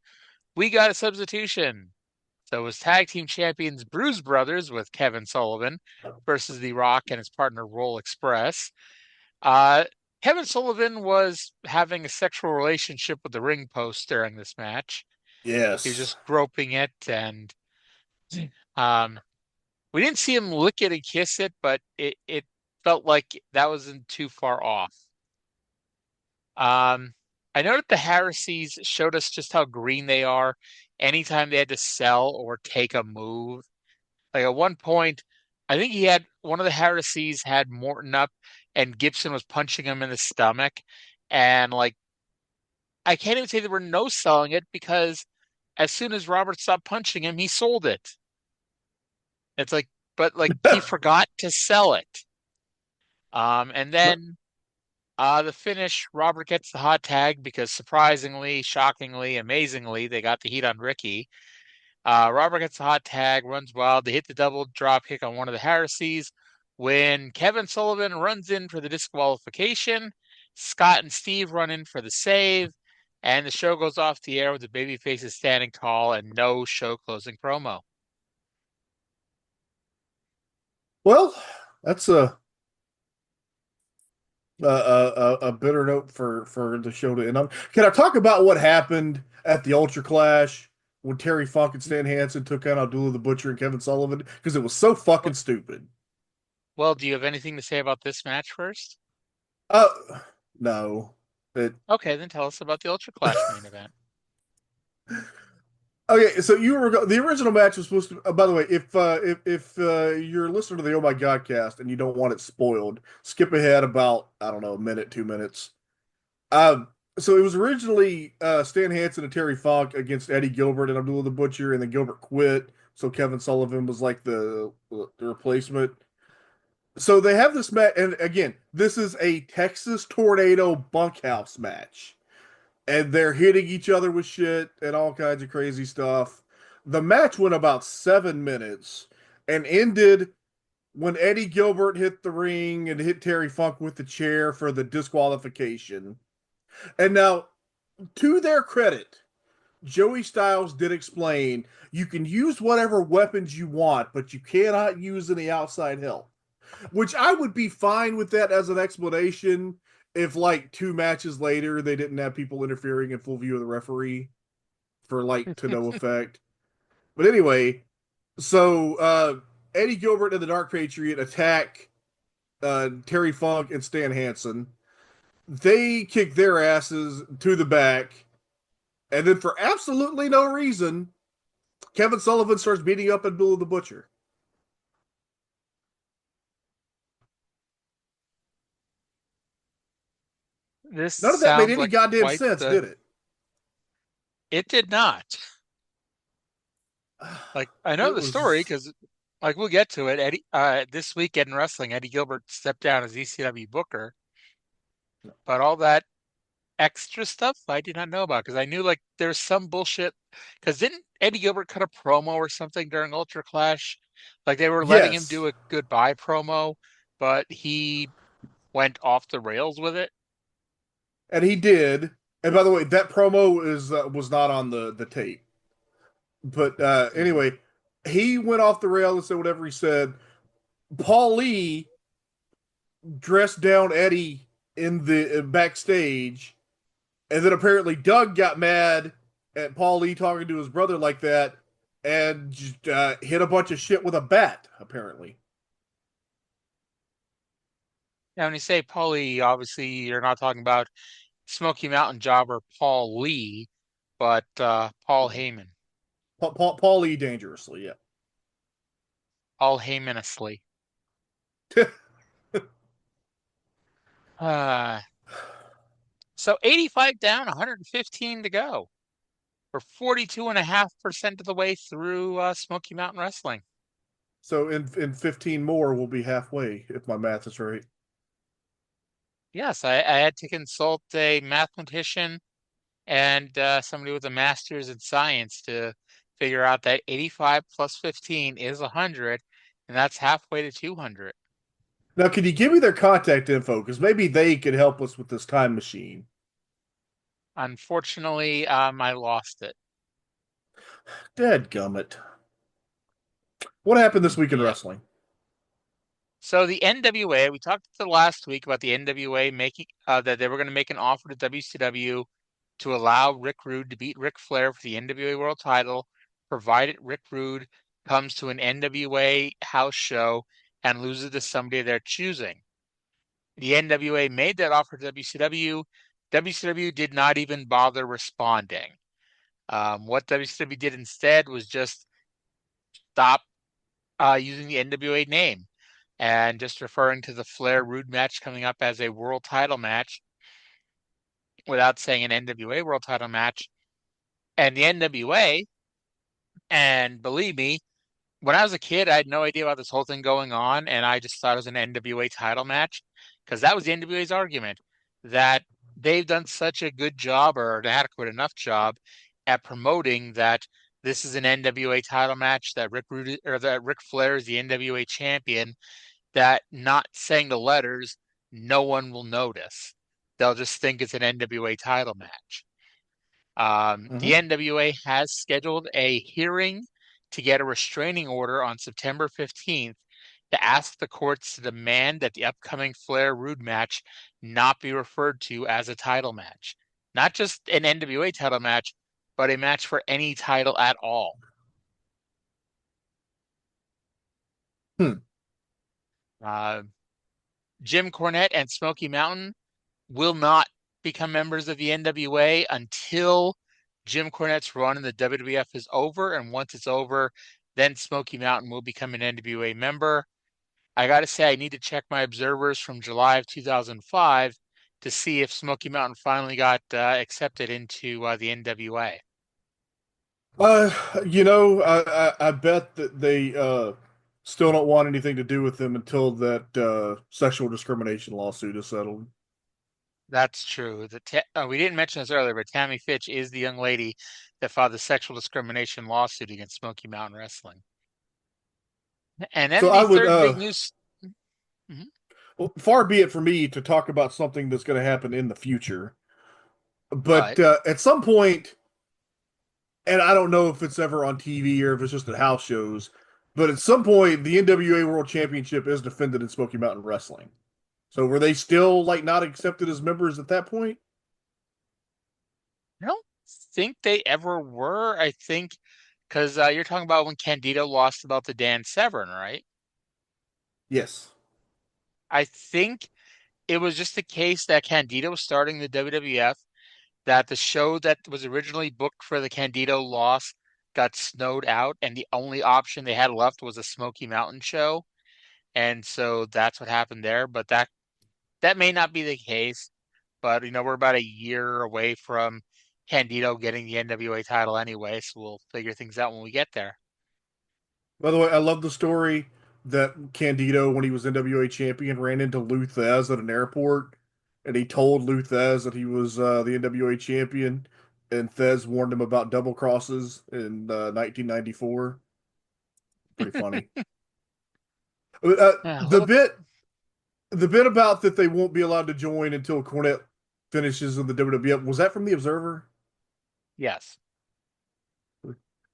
we got a substitution. So it was tag team champions Bruise Brothers with Kevin Sullivan versus The Rock and his partner Roll Express. Uh, Kevin Sullivan was having a sexual relationship with the ring post during this match. He was Yes. just groping it, and we didn't see him lick it and kiss it, but it felt like that wasn't too far off. I know that the Harrises showed us just how green they are anytime they had to sell or take a move. Like at one point, I think he had one of the Harrises had Morton up and Gibson was punching him in the stomach. And like, I can't even say there were no selling it because as soon as Robert stopped punching him, he sold it. It's like, but like he forgot to sell it. And then the finish, Robert gets the hot tag because surprisingly, shockingly, amazingly, they got the heat on Ricky. Robert gets the hot tag, runs wild. They hit the double drop kick on one of the Harrises. When Kevin Sullivan runs in for the disqualification, Scott and Steve run in for the save, and the show goes off the air with the babyfaces standing tall and no show closing promo. Well, that's a bitter note for the show to end on. Can I talk about what happened at the Ultra Clash when Terry Funk and Stan Hansen took out Abdullah the Butcher and Kevin Sullivan? Because it was so fucking stupid. Well, do you have anything to say about this match first? No. Okay, then tell us about the Ultra Clash main event. Okay, so the original match was supposed to. By the way, if you're listening to the Oh My God cast and you don't want it spoiled, skip ahead about I don't know a minute, 2 minutes. So it was originally Stan Hansen and Terry Funk against Eddie Gilbert and Abdullah the Butcher, and then Gilbert quit, so Kevin Sullivan was like the replacement. So they have this match, and again, this is a Texas Tornado bunkhouse match. And they're hitting each other with shit and all kinds of crazy stuff. The match went about 7 minutes and ended when Eddie Gilbert hit the ring and hit Terry Funk with the chair for the disqualification. And now, to their credit, Joey Styles did explain you can use whatever weapons you want, but you cannot use any outside help. Which I would be fine with that as an explanation if like 2 matches later they didn't have people interfering in full view of the referee for like to no effect. But anyway, so Eddie Gilbert and the Dark Patriot attack Terry Funk and Stan Hansen. They kick their asses to the back, and then for absolutely no reason, Kevin Sullivan starts beating up Abdullah the Butcher. This None of that made sounds any like goddamn quite sense, did it? It did not. Like I know It the story was because, like, we'll get to it. Eddie, this weekend in wrestling, Eddie Gilbert stepped down as ECW booker, but all that extra stuff I did not know about because I knew like there's some bullshit. Because didn't Eddie Gilbert cut a promo or something during Ultra Clash? Like they were letting him yes, do a goodbye promo, but he went off the rails with it. and he did. And by the way, that promo is was not on the tape. But anyway, he went off the rail and said whatever he said. Paul Lee dressed down Eddie in the backstage, and then apparently Doug got mad at Paul Lee talking to his brother like that, and just, hit a bunch of shit with a bat. Apparently, Now, when you say Paulie, obviously you're not talking about Smoky Mountain jobber Paul Lee, but Paul Heyman. Paul E. Dangerously, yeah. Paul Heymanously. Uh, so 85 down, 115 to go. We're 42.5% of the way through Smoky Mountain Wrestling. So in 15 more, we'll be halfway, if my math is right. Yes, I had to consult a mathematician and somebody with a master's in science to figure out that 85 plus 15 is 100, and that's halfway to 200. Now, can you give me their contact info? Because maybe they could help us with this time machine. Unfortunately, I lost it. Dadgummit. What happened this week in Yeah. wrestling? So the NWA, we talked the last week about the NWA making that they were going to make an offer to WCW to allow Rick Rude to beat Ric Flair for the NWA World Title, provided Rick Rude comes to an NWA house show and loses to somebody of their choosing. The NWA made that offer to WCW. WCW did not even bother responding. What WCW did instead was just stop using the NWA name and just referring to the Flair Rude match coming up as a world title match without saying an NWA world title match. And the NWA, and believe me, when I was a kid, I had no idea about this whole thing going on, and I just thought it was an NWA title match because that was the NWA's argument that they've done such a good job or an adequate enough job at promoting that this is an NWA title match, that Ric Flair is the NWA champion, that not saying the letters, no one will notice. They'll just think it's an NWA title match. The NWA has scheduled a hearing to get a restraining order on September 15th to ask the courts to demand that the upcoming Flair Rude match not be referred to as a title match. Not just an NWA title match, but a match for any title at all. Jim Cornette and Smoky Mountain will not become members of the NWA until Jim Cornette's run in the WWF is over. And once it's over, then Smoky Mountain will become an NWA member. I got to say, I need to check my observers from July of 2005 to see if Smoky Mountain finally got accepted into the NWA. I bet that they still don't want anything to do with them until that sexual discrimination lawsuit is settled. That's true. We didn't mention this earlier, but Tammy Fytch is the young lady that filed the sexual discrimination lawsuit against Smoky Mountain Wrestling. And then So the I would, third big news. Well, far be it for me to talk about something that's going to happen in the future, but at some point, and I don't know if it's ever on TV or if it's just at house shows, but at some point, the NWA World Championship is defended in Smoky Mountain Wrestling. So were they still like not accepted as members at that point? I don't think they ever were. I think because you're talking about when Candido lost about the Dan Severn, right? Yes. I think it was just the case that Candido was starting the WWF, that the show that was originally booked for the Candido loss got snowed out, and the only option they had left was a Smoky Mountain show. And so that's what happened there. But that may not be the case. But we're about a year away from Candido getting the NWA title anyway, so we'll figure things out when we get there. By the way, I love the story that Candido, when he was NWA champion, ran into Lou Thesz at an airport, and he told Lou Thesz that he was the NWA champion, and Thesz warned him about double crosses in 1994. Pretty funny. The bit about that they won't be allowed to join until Cornette finishes in the WWF, was that from the Observer? Yes.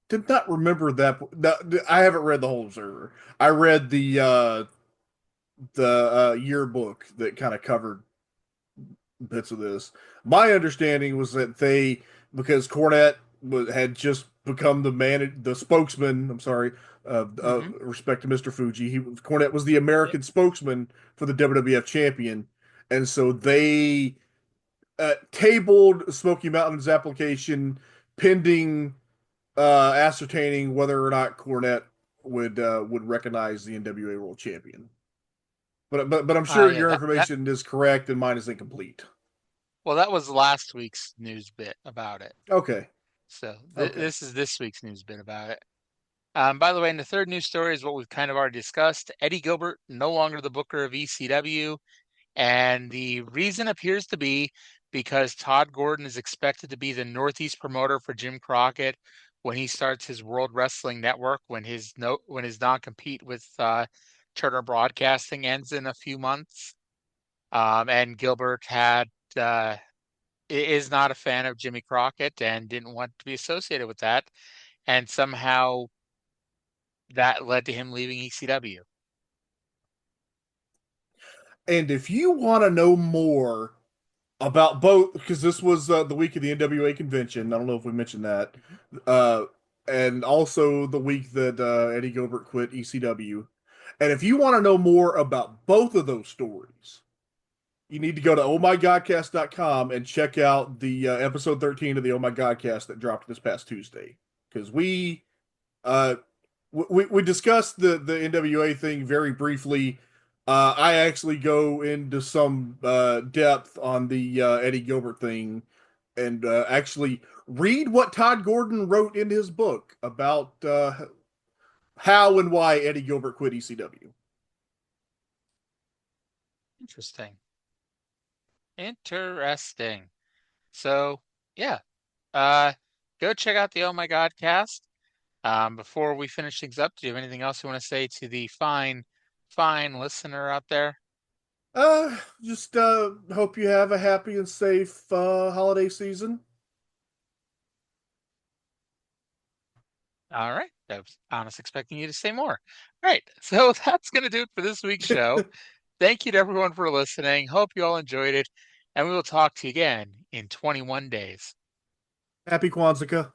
Did not remember that. I haven't read the whole Observer. I read the yearbook that kind of covered bits of this. My understanding was that because Cornette had just become the spokesman. I'm sorry, respect to Mr. Fuji. Cornette was the American spokesman for the WWF champion, and so they tabled Smoky Mountain's application pending ascertaining whether or not Cornette would recognize the NWA World Champion. But I'm sure Yeah, your information is correct and mine is incomplete. well, that was last week's news bit about it. Okay. So Okay. this is this week's news bit about it. By the way, and the third news story is what we've kind of already discussed. Eddie Gilbert, no longer the booker of ECW. And the reason appears to be because Todd Gordon is expected to be the Northeast promoter for Jim Crockett when he starts his World Wrestling Network, when his non-compete with Turner Broadcasting ends in a few months. And Gilbert is not a fan of Jimmy Crockett and didn't want to be associated with that. And somehow that led to him leaving ECW. And if you want to know more about both, because this was the week of the NWA convention, I don't know if we mentioned that, uh, and also the week that Eddie Gilbert quit ECW. And if you want to know more about both of those stories, you need to go to ohmygodcast.com and check out the episode 13 of the Oh My Godcast that dropped this past Tuesday. Because uh, we discussed the NWA thing very briefly. I actually go into some depth on the Eddie Gilbert thing and actually read what Todd Gordon wrote in his book about how and why Eddie Gilbert quit ECW. Interesting. Interesting. So, yeah. Uh, go check out the Oh My God cast. Before we finish things up, do you have anything else you want to say to the fine listener out there? Just hope you have a happy and safe holiday season. All right. I was expecting you to say more. All right. So that's going to do it for this week's show. Thank you to everyone for listening. Hope you all enjoyed it. And we will talk to you again in 21 days. Happy Kwanzaa.